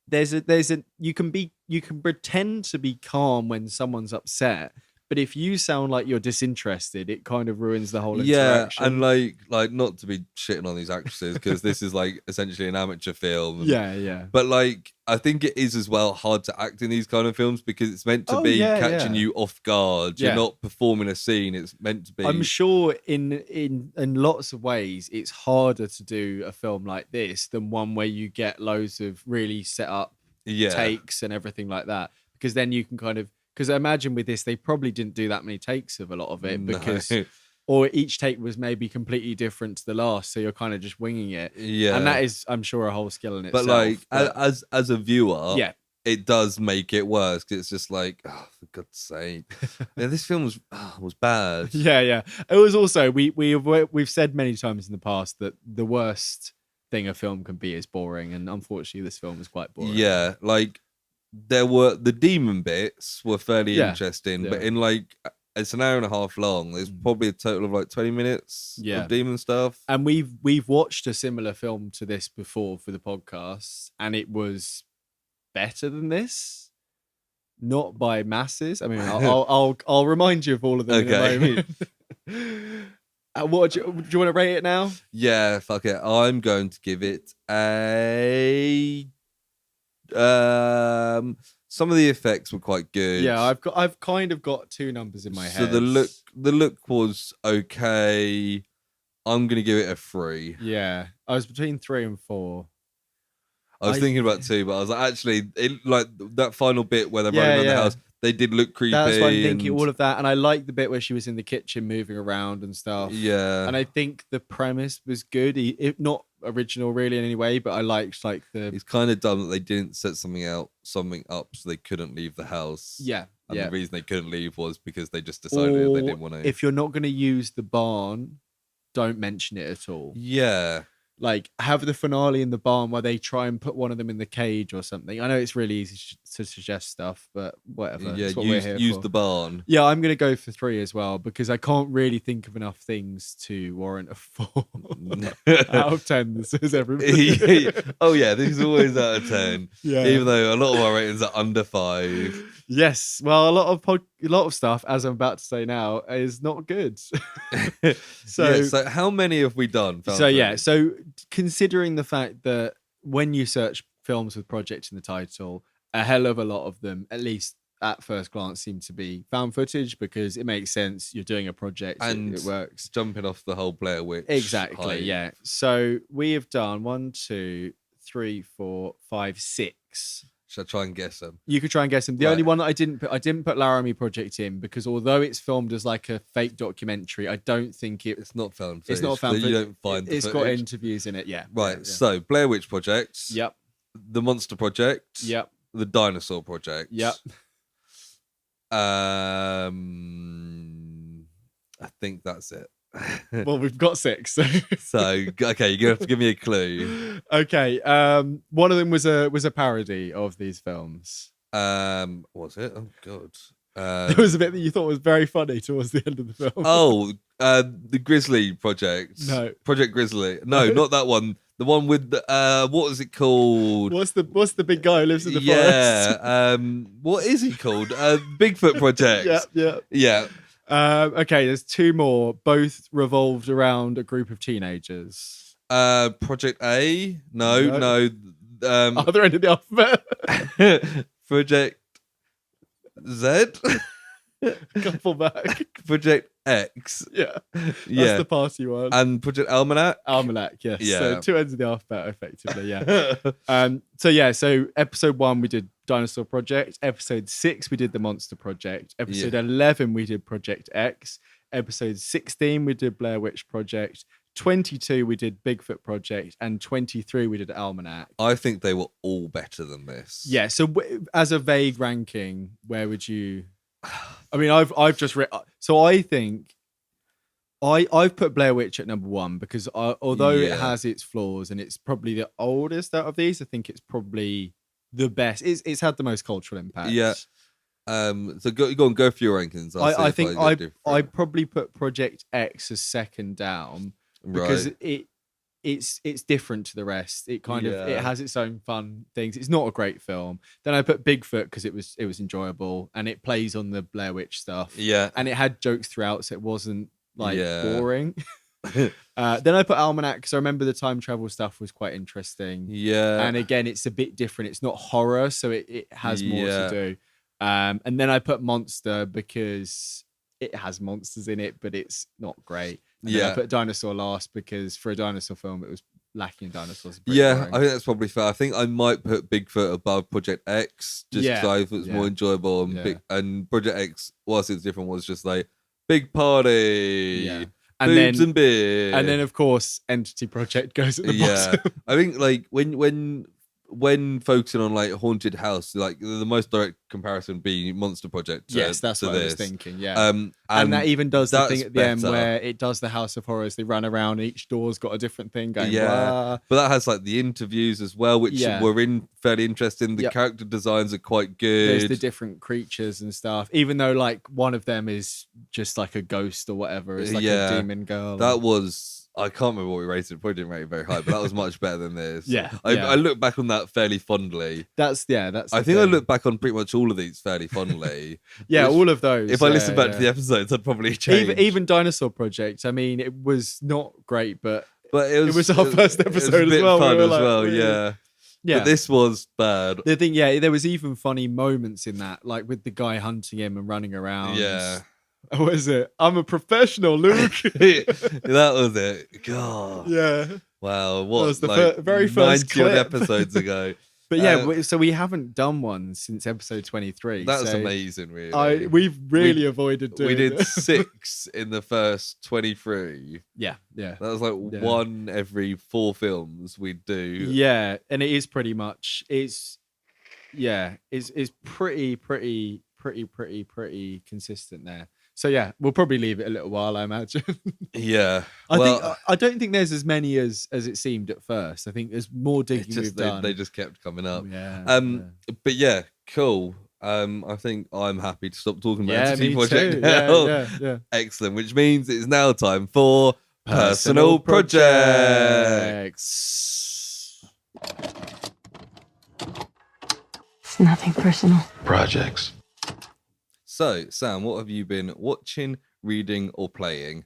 there's a you can pretend to be calm when someone's upset, but if you sound like you're disinterested, it kind of ruins the whole interaction. And like not to be shitting on these actresses, because this is like essentially an amateur film. Yeah. But like I think it is as well hard to act in these kind of films because it's meant to be catching you off guard. You're not performing a scene. It's meant to be. I'm sure in lots of ways it's harder to do a film like this than one where you get loads of really set up takes and everything like that, because then you can kind of. Because I imagine with this, they probably didn't do that many takes of a lot of it because, or each take was maybe completely different to the last. So you're kind of just winging it. Yeah. And that is, I'm sure, a whole skill in itself. But like, as a viewer, it does make it worse because it's just like, oh, for God's sake. This film was bad. Yeah. It was also, we've said many times in the past that the worst thing a film can be is boring. And unfortunately, this film is quite boring. Yeah. Like, there were the demon bits were fairly interesting, but in like it's an hour and a half long. There's probably a total of like 20 minutes of demon stuff. And we've watched a similar film to this before for the podcast, and it was better than this. Not by masses. I mean, I'll remind you of all of them in a moment. What do you want to rate it now? Yeah, fuck it. I'm going to give it a. Some of the effects were quite good. Yeah, I've kind of got two numbers in my head. So the look was okay. I'm gonna give it a 3. Yeah, I was between 3 and 4. I was thinking about 2, but I was like, actually, like that final bit where they're running around the house, they did look creepy. That's why I'm thinking all of that, and I like the bit where she was in the kitchen moving around and stuff. Yeah, and I think the premise was good, if not original really in any way, but I liked like the. It's kind of dumb that they didn't set something up so they couldn't leave the house. Yeah, and the reason they couldn't leave was because they just decided they didn't want to. If you're not going to use the barn, don't mention it at all. Yeah. Like, have the finale in the barn where they try and put one of them in the cage or something. I know it's really easy to suggest stuff, but whatever. Yeah, that's what we're here use for. the barn. Yeah, I'm going to go for 3 as well, because I can't really think of enough things to warrant a 4 out of 10. This is everybody. Oh, yeah, this is always out of 10. Yeah. Even though a lot of our ratings are under 5. Yes, well, a lot of stuff, as I'm about to say now, is not good. So how many have we done? So considering the fact that when you search films with project in the title, a hell of a lot of them, at least at first glance, seem to be found footage, because it makes sense. You're doing a project and it works. Jumping off the whole Blair Witch. Exactly, hype. yeah. So we have done 1, 2, 3, 4, 5, 6. Should I try and guess them? You could try and guess them. The only one that I didn't put Laramie Project in, because although it's filmed as like a fake documentary, I don't think it's not found footage. It's not found footage. You don't find the footage. Got interviews in it, yeah. Right, yeah. So Blair Witch Project. Yep. The Monster Project. Yep. The Dinosaur Project. Yep. I think that's it. Well, we've got 6. So okay, you're gonna have to give me a clue. Okay. One of them was a parody of these films. Was it? Oh god. There was a bit that you thought was very funny towards the end of the film. Oh, the Grizzly Project. No. Project Grizzly. No, not that one. The one with the what was it called? What's the big guy who lives in the forest? Yeah. What is he called? Bigfoot Project. Yeah. Okay, there's 2 more, both revolved around a group of teenagers. Project A? No. Other end of the alphabet. Project Z? Couple back. Project X. Yeah. That's the party one. And Project Almanac? Almanac, yes. Yeah. So 2 ends of the alphabet, effectively, yeah. So episode 1, we did Dinosaur Project. Episode 6, we did the Monster Project. Episode 11, we did Project X. Episode 16, we did Blair Witch Project. 22 we did Bigfoot Project, and 23 we did Almanac. I think they were all better than this. Yeah. So as a vague ranking, where would you? I mean, I've just read. So I think I've put Blair Witch at number 1 because although it has its flaws and it's probably the oldest out of these, I think it's probably the best. It's had the most cultural impact. Yeah. So go for your rankings. I think I probably put Project X as second down because it's different to the rest. It kind of it has its own fun things. It's not a great film. Then I put Bigfoot because it was enjoyable and it plays on the Blair Witch stuff. Yeah, and it had jokes throughout, so it wasn't boring. Then I put Almanac because I remember the time travel stuff was quite interesting. Yeah, and again, it's a bit different. It's not horror, so it has more to do. And then I put Monster because it has monsters in it, but it's not great. And then I put Dinosaur last because for a dinosaur film, it was lacking in dinosaurs. Yeah, I think that's probably fair. I think I might put Bigfoot above Project X just because I thought it was more enjoyable. And Project X, whilst it's different, was just like big party. Yeah. Boobs and beer. And then, of course, Entity Project goes at the bottom. I think like when focusing on like haunted house, like the most direct comparison being Monster Project. Yes, that's what I was thinking. Yeah, and that even does the thing at the end where it does the House of Horrors. They run around, each door's got a different thing going. Blah. But that has like the interviews as well, which were fairly interesting. The character designs are quite good. There's the different creatures and stuff. Even though like one of them is just like a ghost or whatever, it's like a demon girl. That was. I can't remember what we rated. Probably didn't rate it very high, but that was much better than this. I look back on that fairly fondly. That's. I think I look back on pretty much all of these fairly fondly. All of those. If I listen back to the episodes, I'd probably change. Even Dinosaur Project. I mean, it was not great, but it was our first episode as well. Fun as well. Yeah. But this was bad. The thing, there was even funny moments in that, like with the guy hunting him and running around. Yeah. What is it? I'm a professional, Luke. That was it. God. Yeah. Wow. What? That was the very first 90 odd episodes ago. But so we haven't done one since episode 23. That's amazing, really. We've really avoided doing We did 6 in the first 23. Yeah. That was like one every 4 films we'd do. Yeah, and it is pretty much it's pretty consistent there. So we'll probably leave it a little while, I imagine. Yeah. I don't think there's as many as it seemed at first. I think there's more digging we've done. They just kept coming up. But cool. I think I'm happy to stop talking about Entity Project now. Yeah. Excellent. Which means it's now time for Personal Projects. It's nothing personal. Projects. So, Sam, what have you been watching, reading, or playing?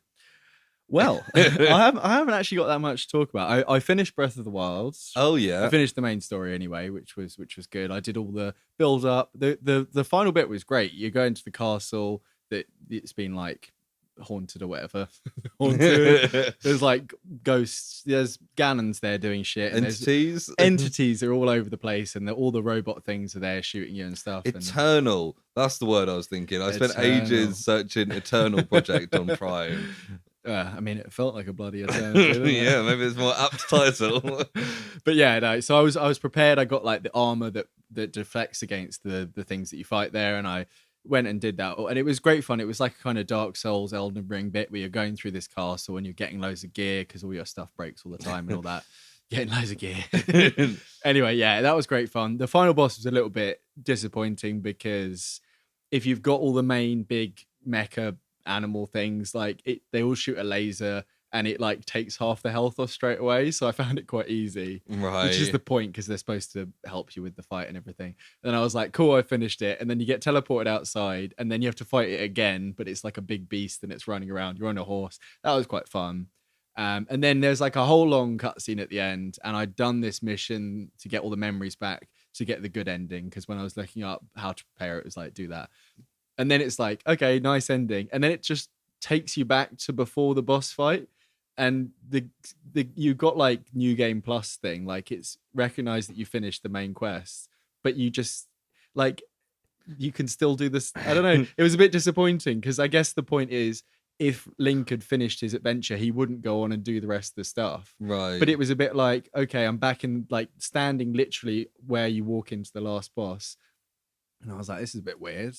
Well, I haven't actually got that much to talk about. I finished Breath of the Wild. Oh yeah, I finished the main story anyway, which was good. I did all the build up. The final bit was great. You go into the castle that it's been like haunted or whatever. Haunted. There's like ghosts. There's Ganons there doing shit. And entities are all over the place, and all the robot things are there shooting you and stuff. Eternal. That's the word I was thinking. I spent ages searching Eternal Project on Prime. I mean, it felt like a bloody Eternal. Yeah, maybe it's more apt title. But so I was prepared. I got like the armor that deflects against the things that you fight there, and I went and did that, and it was great fun. It was like a kind of Dark Souls Elden Ring bit where you're going through this castle and you're getting loads of gear because all your stuff breaks all the time and all that. Getting loads of gear. Anyway, that was great fun. The final boss was a little bit disappointing because if you've got all the main big mecha animal things, like they all shoot a laser and it like takes half the health off straight away. So I found it quite easy, right? Which is the point because they're supposed to help you with the fight and everything. And I was like, cool, I finished it. And then you get teleported outside and then you have to fight it again, but it's like a big beast and it's running around. You're on a horse. That was quite fun. And then there's like a whole long cutscene at the end, and I'd done this mission to get all the memories back to get the good ending, because when I was looking up how to prepare it was like, do that. And then it's like, okay, nice ending. And then it just takes you back to before the boss fight. And the you got like New Game Plus thing, like it's recognized that you finished the main quest, but you just like you can still do this. I don't know. It was a bit disappointing because I guess the point is if Link had finished his adventure, he wouldn't go on and do the rest of the stuff. Right. But it was a bit like, okay, I'm back in, like, standing literally where you walk into the last boss. And I was like, this is a bit weird.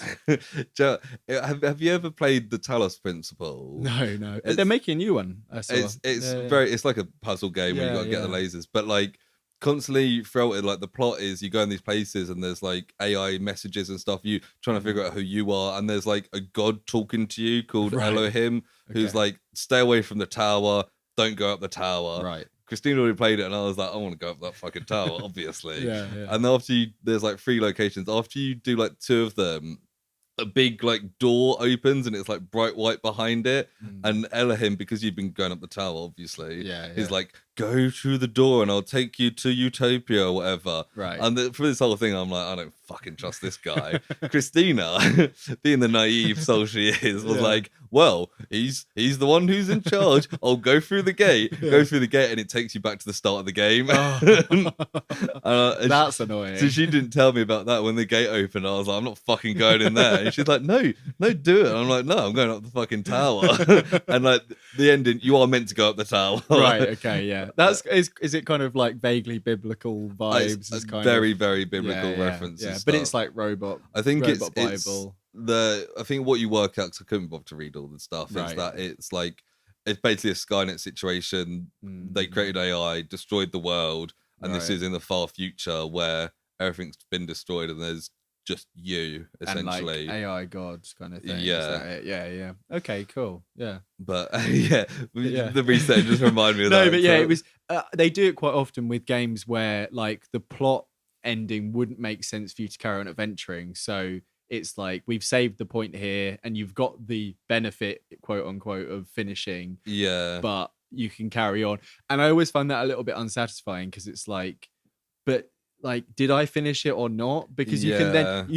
Have you ever played the Talos Principle? No. They're making a new one. I saw. It's like a puzzle game where you got to get the lasers. But like constantly throughout it, like the plot is you go in these places and there's like AI messages and stuff. You trying to figure out who you are, and there's like a god talking to you called Elohim, who's like, stay away from the tower, don't go up the tower. Right. Christina already played it, and I was like, I want to go up that fucking tower, obviously. Yeah. And after there's like 3 locations. After you do like 2 of them, a big like door opens and it's like bright white behind it. And Elohim, because you've been going up the tower, obviously, he's like, go through the door and I'll take you to Utopia or whatever. Right. And for this whole thing, I'm like, I don't fucking trust this guy. Christina, being the naive soul she is, was like, well, he's the one who's in charge. I'll go through the gate, and it takes you back to the start of the game. That's annoying. So she didn't tell me about that when the gate opened. I was like, I'm not fucking going in there. And she's like, no, do it. And I'm like, no, I'm going up the fucking tower. And like the ending, you are meant to go up the tower. Right. Okay. Yeah. Is it kind of like vaguely biblical vibes? It's very, very biblical references. Yeah. But it's like robot. I think robot it's Bible. I think what you work out, because I couldn't bother to read all the stuff, is that it's like it's basically a Skynet situation. They created AI, destroyed the world, and this is in the far future where everything's been destroyed and there's just you, essentially. And like AI gods kind of thing. Yeah. Yeah. Okay, cool. Yeah. But the reset just reminded me of that. No, but yeah, it was. They do it quite often with games where like the plot ending wouldn't make sense for you to carry on adventuring. So it's like we've saved the point here, and you've got the benefit, quote unquote, of finishing. Yeah. But you can carry on, and I always find that a little bit unsatisfying because it's like, but like, did I finish it or not? Because you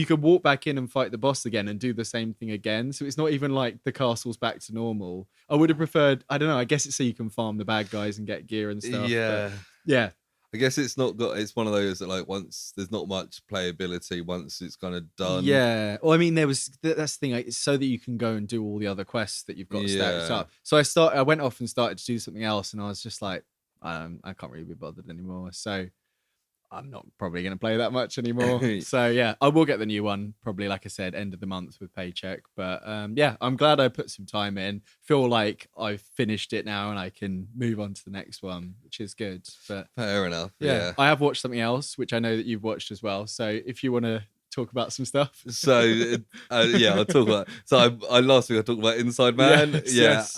can walk back in and fight the boss again and do the same thing again. So it's not even like the castle's back to normal. I would have preferred, I don't know, I guess it's so you can farm the bad guys and get gear and stuff. Yeah. Yeah. I guess it's one of those that like once there's not much playability once it's kind of done. Yeah. Well, I mean, that's the thing. Like, it's so that you can go and do all the other quests that you've got stacked up. So I went off and started to do something else, and I was just like, I can't really be bothered anymore. So I'm not probably going to play that much anymore. So yeah, I will get the new one probably, like I said, end of the month with paycheck. But yeah, I'm glad I put some time in. Feel like I've finished it now and I can move on to the next one, which is good. But fair enough. Yeah, I have watched something else, which I know that you've watched as well. So if you want to talk about some stuff. So I'll talk about. So I last week I talked about Inside Man. And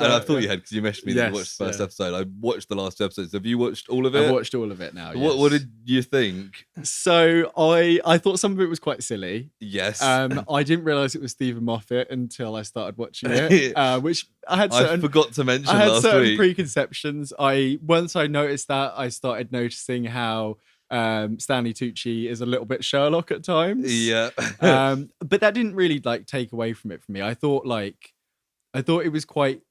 I thought you had, because you messaged me that you watched the first episode. I watched the last 2 episodes. Have you watched all of it? I've watched all of it now. What did you think? So I thought some of it was quite silly. Yes. I didn't realize it was Steven Moffat until I started watching it, which I forgot to mention. I had last certain week. preconceptions. Once I noticed that, I started noticing how Stanley Tucci is a little bit Sherlock at times. Yeah. But that didn't really like take away from it for me. I thought it was quite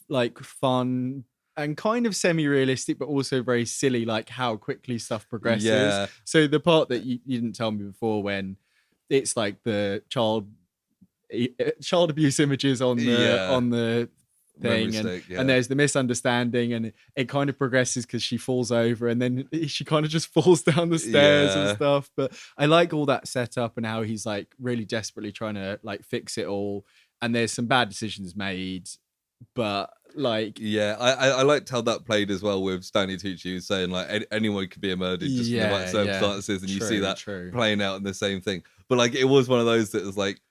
like fun and kind of semi-realistic, but also very silly, like how quickly stuff progresses. Yeah. So the part that you didn't tell me before, when it's like the child abuse images on the thing, and there's the misunderstanding, and it kind of progresses because she falls over and then she kind of just falls down the stairs and stuff. But I like all that setup and how he's like really desperately trying to like fix it all, and there's some bad decisions made, but like I liked how that played as well with Stanley Tucci, who's saying like anyone could be murdered just in the right circumstances, and you see that playing out in the same thing. But like it was one of those that was like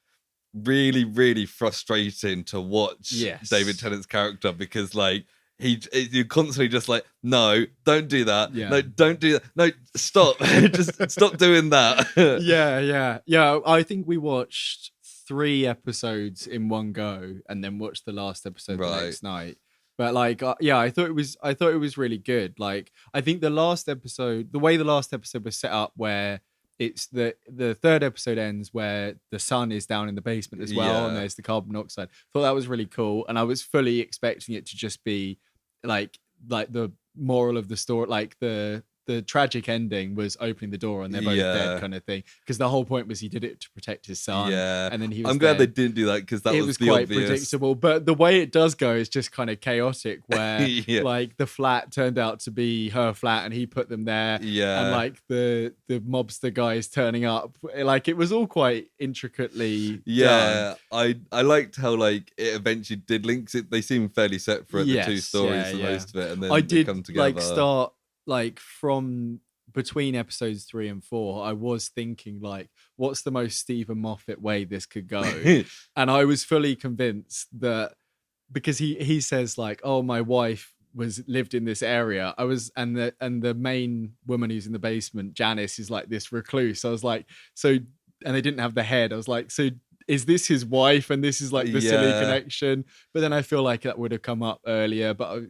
really, really frustrating to watch David Tennant's character, because like you're constantly just like, no, don't do that. No, don't do that. No, stop. Just stop doing that. Yeah. I think we watched 3 episodes in one go and then watched the last episode the next night. But like, I thought it was really good. Like, I think the way the last episode was set up, where it's the 3rd episode ends where the sun is down in the basement as well, and there's the carbon monoxide. Thought that was really cool, and I was fully expecting it to just be like the moral of the story, like the the tragic ending was opening the door and they're both dead kind of thing. Because the whole point was he did it to protect his son. Yeah. And then he was I'm glad dead. they didn't do that because that it was quite obvious. predictable. But the way it does go is just kind of chaotic where Yeah. like the flat turned out to be her flat and he put them there. Yeah. And like the mobster guys turning up. Like it was all quite intricately done. I liked how like it eventually did links it. They seem fairly separate, the two stories for most of it, and then I they did come together. like start like from between episodes 3 and 4, I was thinking like, what's the most Steven Moffat way this could go? And I was fully convinced that because he says like, oh, my wife lived in this area. And the main woman who's in the basement, Janice, is like this recluse. I was like, so, and they didn't have the head. I was like, so is this his wife? And this is like the silly connection. But then I feel like that would have come up earlier. But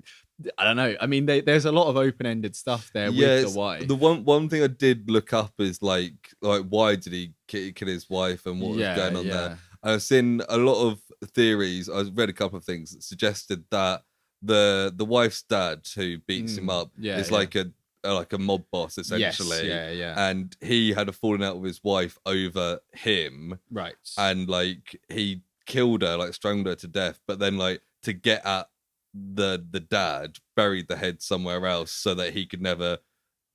I don't know. I mean, there's a lot of open-ended stuff there with the wife. The one thing I did look up is like why did he kill his wife and what was going on there? I've seen a lot of theories. I read a couple of things that suggested that the wife's dad who beats him up is like a mob boss essentially. And he had a falling out with his wife over him. Right. And like he killed her, like strangled her to death, but then like to get at the dad, buried the head somewhere else so that he could never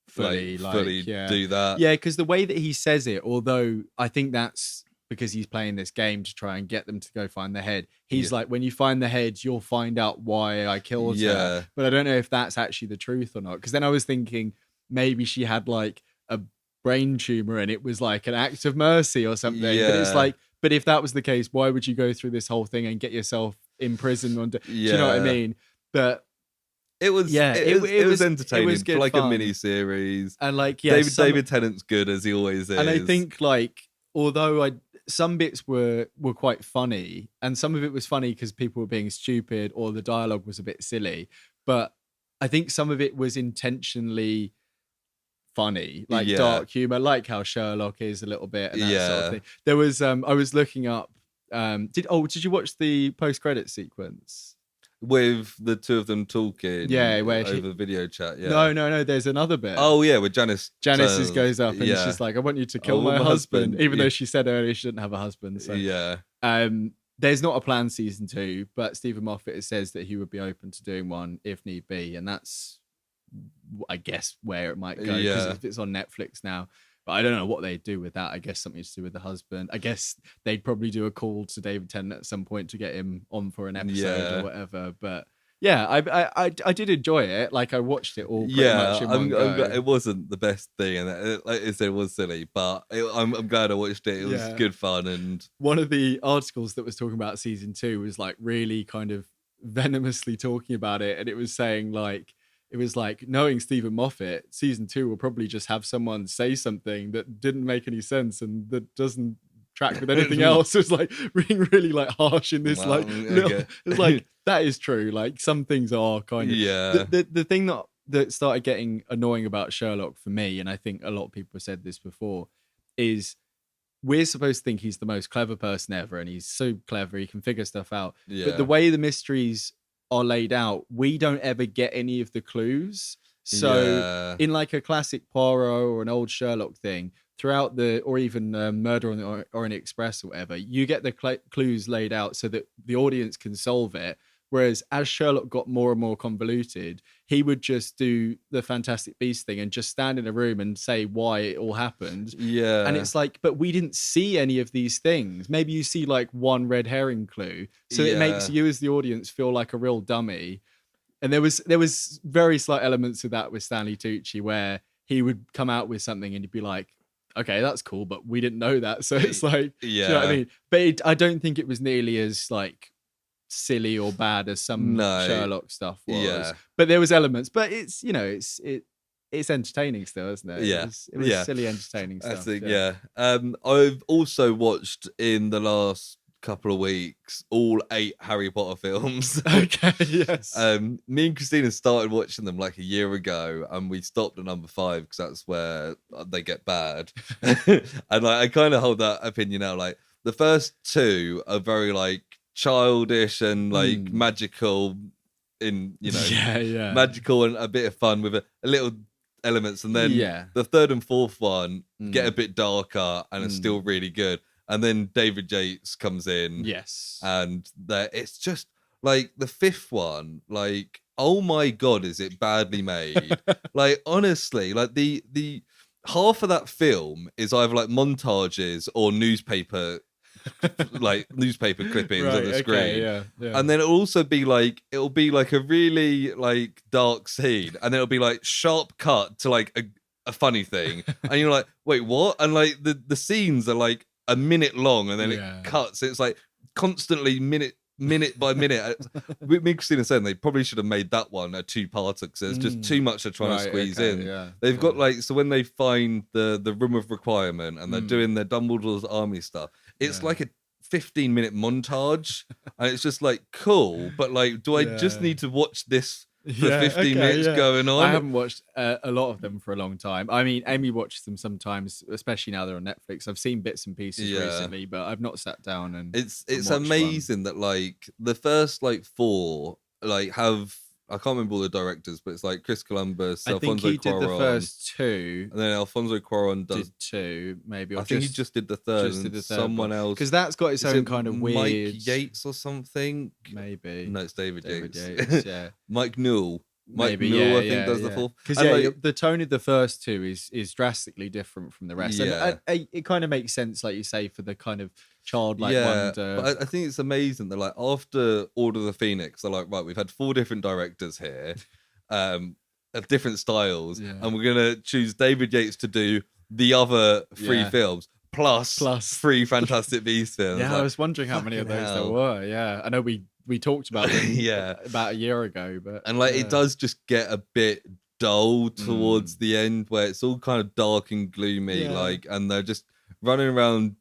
fully do that. Yeah, because the way that he says it, although I think that's because he's playing this game to try and get them to go find the head. He's like, when you find the head, you'll find out why I killed her. But I don't know if that's actually the truth or not. Because then I was thinking maybe she had like a brain tumor and it was like an act of mercy or something. But it's like, but if that was the case, why would you go through this whole thing and get yourself in prison? Do you know what I mean? But it was it was entertaining. It was good, like fun. A mini series. And like David Tennant's good as he always is. And I think like although some bits were quite funny, and some of it was funny because people were being stupid or the dialogue was a bit silly, but I think some of it was intentionally funny, like dark humor, like how Sherlock is a little bit and that sort of thing. There was I was looking up did you watch the post-credit sequence with the two of them talking where over video chat? No, there's another bit. Where Janice goes up and she's like, I want you to kill my husband, even though she said earlier she didn't have a husband. So there's not a planned season 2, but Steven Moffat says that he would be open to doing one if need be, and that's I guess where it might go, because if it's on Netflix now. But I don't know what they'd do with that. I guess something to do with the husband. I guess they'd probably do a call to David Tennant at some point to get him on for an episode or whatever. But yeah, I did enjoy it. Like I watched it all pretty much in one go. It wasn't the best thing, and like I said, it was silly. But I'm glad I watched it. It was good fun. And one of the articles that was talking about season 2 was like really kind of venomously talking about it, and it was saying like, it was like, knowing Steven Moffat, season 2 will probably just have someone say something that didn't make any sense and that doesn't track with anything else. It's like being really like harsh in this it's like that is true. Like some things are kind of the thing that started getting annoying about Sherlock for me, and I think a lot of people have said this before, is we're supposed to think he's the most clever person ever, and he's so clever, he can figure stuff out. But the way the mysteries are laid out, we don't ever get any of the clues. So in like a classic Poirot or an old Sherlock thing, throughout or even Murder on the Orient Express or whatever, you get the clues laid out so that the audience can solve it. Whereas as Sherlock got more and more convoluted, he would just do the Fantastic Beasts thing and just stand in a room and say why it all happened. Yeah. And it's like, but we didn't see any of these things. Maybe you see like one red herring clue. So it makes you as the audience feel like a real dummy. And there was very slight elements of that with Stanley Tucci where he would come out with something and he'd be like, okay, that's cool, but we didn't know that. So it's like, do you know what I mean? But I don't think it was nearly as like silly or bad as some Sherlock stuff was. But there was elements, but it's, you know, it's entertaining still, isn't it? It was silly entertaining stuff. I think, I've also watched in the last couple of weeks all 8 Harry Potter films. Okay, yes. Me and Christina started watching them like a year ago, and we stopped at number 5 because that's where they get bad. And like, I kind of hold that opinion now. Like the first 2 are very like childish and like magical, in, you know, magical and a bit of fun with a little elements, and then the third and fourth one get a bit darker and are still really good. And then David Yates comes in, and it's just like the fifth one, like, oh my god, is it badly made? Like, honestly, like the half of that film is either like montages or newspaper clippings on the screen, and then it'll be like a really like dark scene, and then it'll be like sharp cut to like a funny thing, and you're like, wait, what? And like the scenes are like a minute long, and then it cuts. It's like constantly minute by minute. Me and Christina saying they probably should have made that one a two-parter because there's just too much they're trying to squeeze in. They've got like, so when they find the room of requirement and they're doing their Dumbledore's army stuff, it's like a 15-minute montage, and it's just like cool, but like, do I just need to watch this for 15 minutes going on? I haven't watched a lot of them for a long time. I mean, Amy watches them sometimes, especially now they're on Netflix. I've seen bits and pieces recently, but I've not sat down and it's amazing that like the first like four like have, I can't remember all the directors, but it's like Chris Columbus, I Alfonso think he Cuarón, did the first two, and then Alfonso Cuarón did two, maybe. Or I think he just did the third, and someone else, because that's got its own kind of weird. Mike Yates or something, maybe. No, it's David Yates. Yeah. Mike Newell. Maybe, Newell, I think, does the fourth. Because like, the tone of the first two is drastically different from the rest. Yeah. And it kind of makes sense, like you say, for the kind of childlike wonder. But I think it's amazing that like after Order of the Phoenix, they're like, right, we've had 4 different directors here, of different styles, and we're gonna choose David Yates to do the other 3 films. Plus 3 Fantastic Beasts films. Yeah, I was wondering how many of those there were. Yeah, I know we talked about them about a year ago, but and like it does just get a bit dull towards the end, where it's all kind of dark and gloomy, like, and they're just running around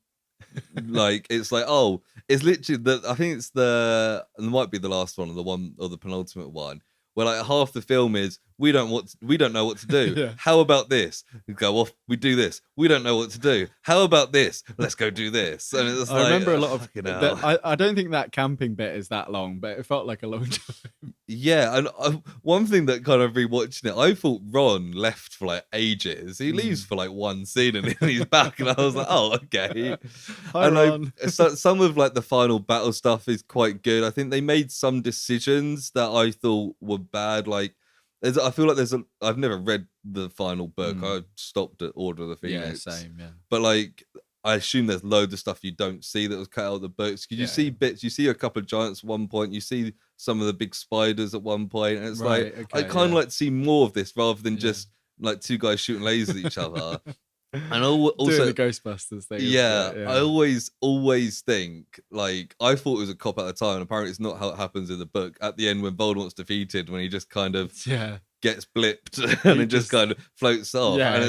like, it's like, oh, it's literally I think it's it might be the last one, or the penultimate one, where like half the film is we don't know what to do. How about this? We go off, we do this. We don't know what to do. How about this? Let's go do this. And it's I remember a lot of I don't think that camping bit is that long, but it felt like a long time. Yeah, and one thing that kind of rewatching it, I thought Ron left for like ages. He leaves for like one scene and then he's back, and I was like, oh, okay. Hi, Ron. Some of like the final battle stuff is quite good. I think they made some decisions that I thought were bad. Like, I feel like I've never read the final book. I stopped at Order of the Phoenix. Yeah, same. Yeah, but like, I assume there's loads of stuff you don't see that was cut out of the books. Because you see bits, you see a couple of giants at one point, you see some of the big spiders at one point, and it's I kind of like to see more of this rather than just like 2 guys shooting lasers at each other. And also doing the Ghostbusters thing. I always think, like, I thought it was a cop at the time, and apparently it's not how it happens in the book. At the end, when Voldemort's defeated, when he just kind of gets blipped and it just kind of floats off, and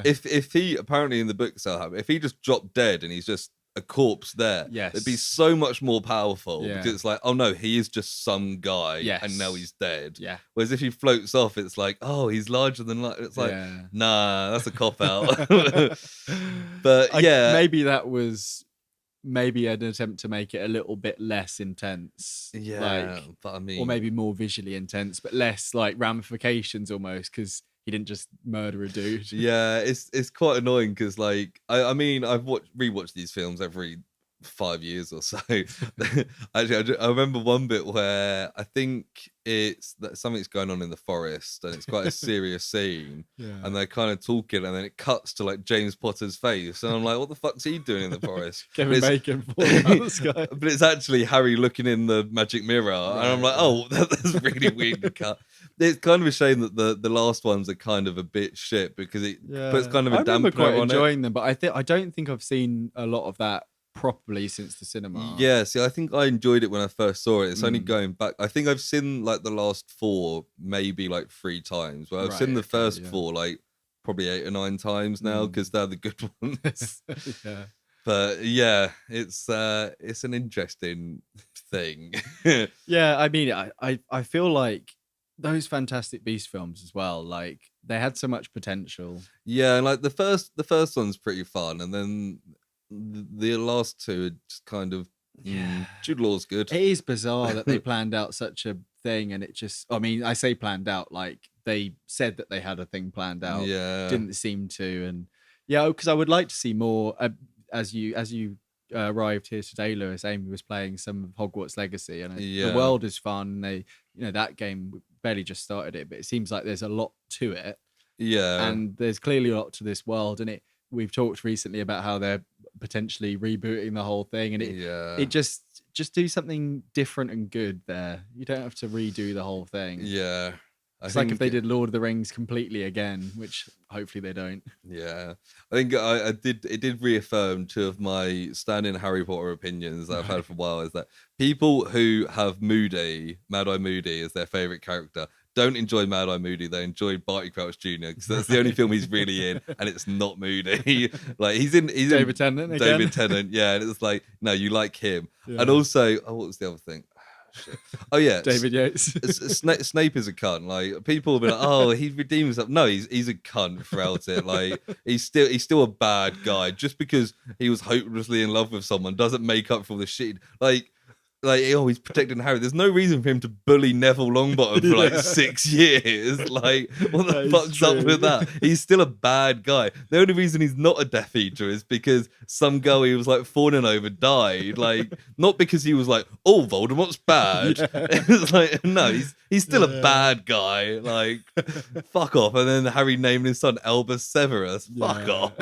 it's if he, apparently in the books, if he just dropped dead and he's just a corpse there, it'd be so much more powerful, because it's like, oh no, he is just some guy, and now he's dead. Whereas if he floats off, it's like, oh, he's larger than life. It's like, nah, that's a cop out. But maybe that was an attempt to make it a little bit less intense, but I mean, or maybe more visually intense, but less like ramifications almost, because he didn't just murder a dude. Yeah, it's quite annoying because, like, I mean, I've rewatched these films every 5 years or so. Actually, I remember one bit where I think it's that something's going on in the forest, and it's quite a serious scene, and they're kind of talking, and then it cuts to like James Potter's face, and I'm like, what the fuck's he doing in the forest? Kevin Bacon falling out of the sky. But it's actually Harry looking in the magic mirror, and I'm like, oh, that's really weird cut. It's kind of a shame that the last ones are kind of a bit shit, because it puts kind of a damper on it. I remember quite enjoying them, but I don't think I've seen a lot of that properly since the cinema. Yeah, see, I think I enjoyed it when I first saw it. It's only going back, I think I've seen like the last 4 maybe like 3 times, but I've seen the first 4 like probably 8 or 9 times now, because they're the good ones. But yeah, it's an interesting thing. Yeah, I mean, I feel like those Fantastic Beasts films as well, like, they had so much potential. Yeah, and like the first one's pretty fun, and then the last 2 are just kind of Jude Law's good. It is bizarre that they planned out such a thing, and it just, I mean, I say planned out, like, they said that they had a thing planned out. Yeah. Didn't seem to. And yeah, because I would like to see more. As you arrived here today, Lewis, Amy was playing some of Hogwarts Legacy, and the world is fun. They, that game barely just started it, but it seems like there's a lot to it. Yeah, and there's clearly a lot to this world, and we've talked recently about how they're potentially rebooting the whole thing, and it just do something different and good there. You don't have to redo the whole thing. Yeah. It's like if they did Lord of the Rings completely again, which hopefully they don't. Yeah, I think it did reaffirm two of my standing Harry Potter opinions that I've had for a while, is that people who have Mad-Eye Moody as their favourite character don't enjoy Mad-Eye Moody, they enjoy Barty Crouch Jr. because that's the only film he's really in, and it's not Moody. Like he's in David Tennant again. David Tennant, yeah, and it's like, no, you like him. Yeah. And also, what was the other thing? Shit. Oh yeah, David Yates. Snape is a cunt. Like people have been like, oh, he redeemed himself. No, he's a cunt throughout it. Like he's still a bad guy. Just because he was hopelessly in love with someone doesn't make up for all the shit. Like he's protecting Harry. There's no reason for him to bully Neville Longbottom for like 6 years. Like, what the fuck's up with that? He's still a bad guy. The only reason he's not a Death Eater is because some girl he was like fawning over died. Like, not because he was like, oh, Voldemort's bad. It's like, no, he's still a bad guy. Like, fuck off. And then Harry named his son Albus Severus. Fuck off.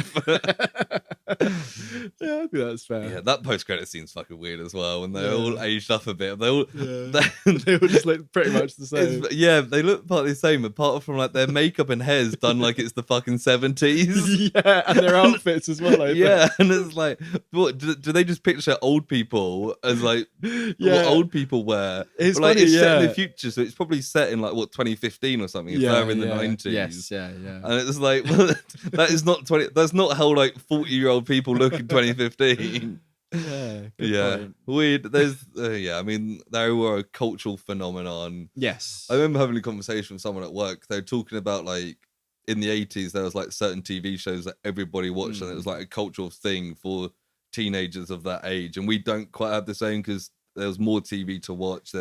Yeah, I think that's fair. Yeah, that post-credit scene's fucking weird as well. When they're all aged up a bit, they all just look pretty much the same. Yeah, they look partly the same, apart from like their makeup and hair's done like it's the fucking 70s. Yeah, and their outfits as well. Yeah, and it's like, what do they just picture old people as like what old people wear? It's like funny, it's set in the future, so it's probably set in like 2015 or something. If they're in the 90s. Yes, yeah. And it's like, well, that is not 20. That's not how like 40-year-old people look in 2015. Yeah, point. Weird. There's I mean, they were a cultural phenomenon. Yes, I remember having a conversation with someone at work. They were talking about like in the 80s there was like certain TV shows that everybody watched, and it was like a cultural thing for teenagers of that age, and we don't quite have the same because there was more TV to watch.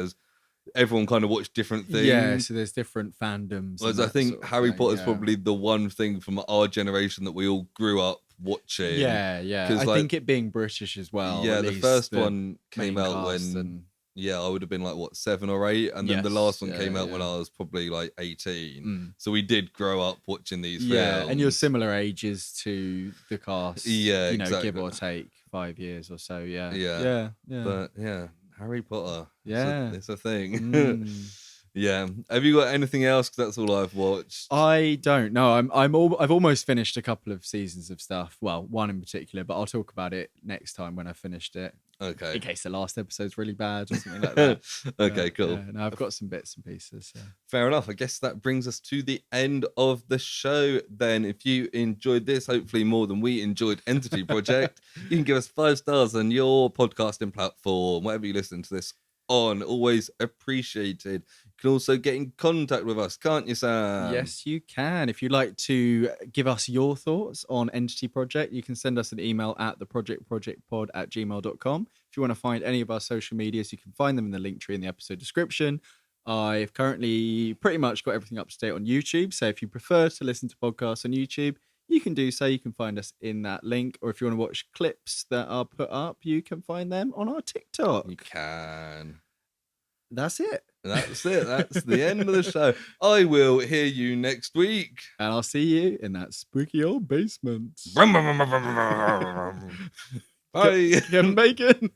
Everyone kind of watched different things. Yeah, so there's different fandoms. Whereas I think Harry Potter's probably the one thing from our generation that we all grew up watching. Yeah. I think it being British as well. Yeah, the first one came out when I would have been like 7 or 8, and then the last one came out when I was probably like 18. So we did grow up watching these films. Yeah, and you're similar ages to the cast. Yeah, exactly. Give or take 5 years or so. Yeah. But yeah, Harry Potter. Yeah, it's a thing. Yeah. Have you got anything else? Because that's all I've watched. I don't know. I've almost finished a couple of seasons of stuff. Well, one in particular, but I'll talk about it next time when I've finished it. Okay. In case the last episode's really bad or something like that. Okay, cool. Yeah, no, I've got some bits and pieces. So. Fair enough. I guess that brings us to the end of the show. Then, if you enjoyed this, hopefully more than we enjoyed Entity Project, you can give us 5 stars on your podcasting platform, whatever you listen to this on. Always appreciated. You can also get in contact with us, can't you, Sam? Yes, you can. If you'd like to give us your thoughts on Entity Project, you can send us an email at theprojectpod@gmail.com. If you want to find any of our social medias, you can find them in the link tree in the episode description. I've currently pretty much got everything up to date on YouTube, so if you prefer to listen to podcasts on YouTube, you can do so. You can find us in that link, or if you want to watch clips that are put up, you can find them on our TikTok. You can. That's it. That's it. That's the end of the show. I will hear you next week. And I'll see you in that spooky old basement. Bye. Kevin Bacon.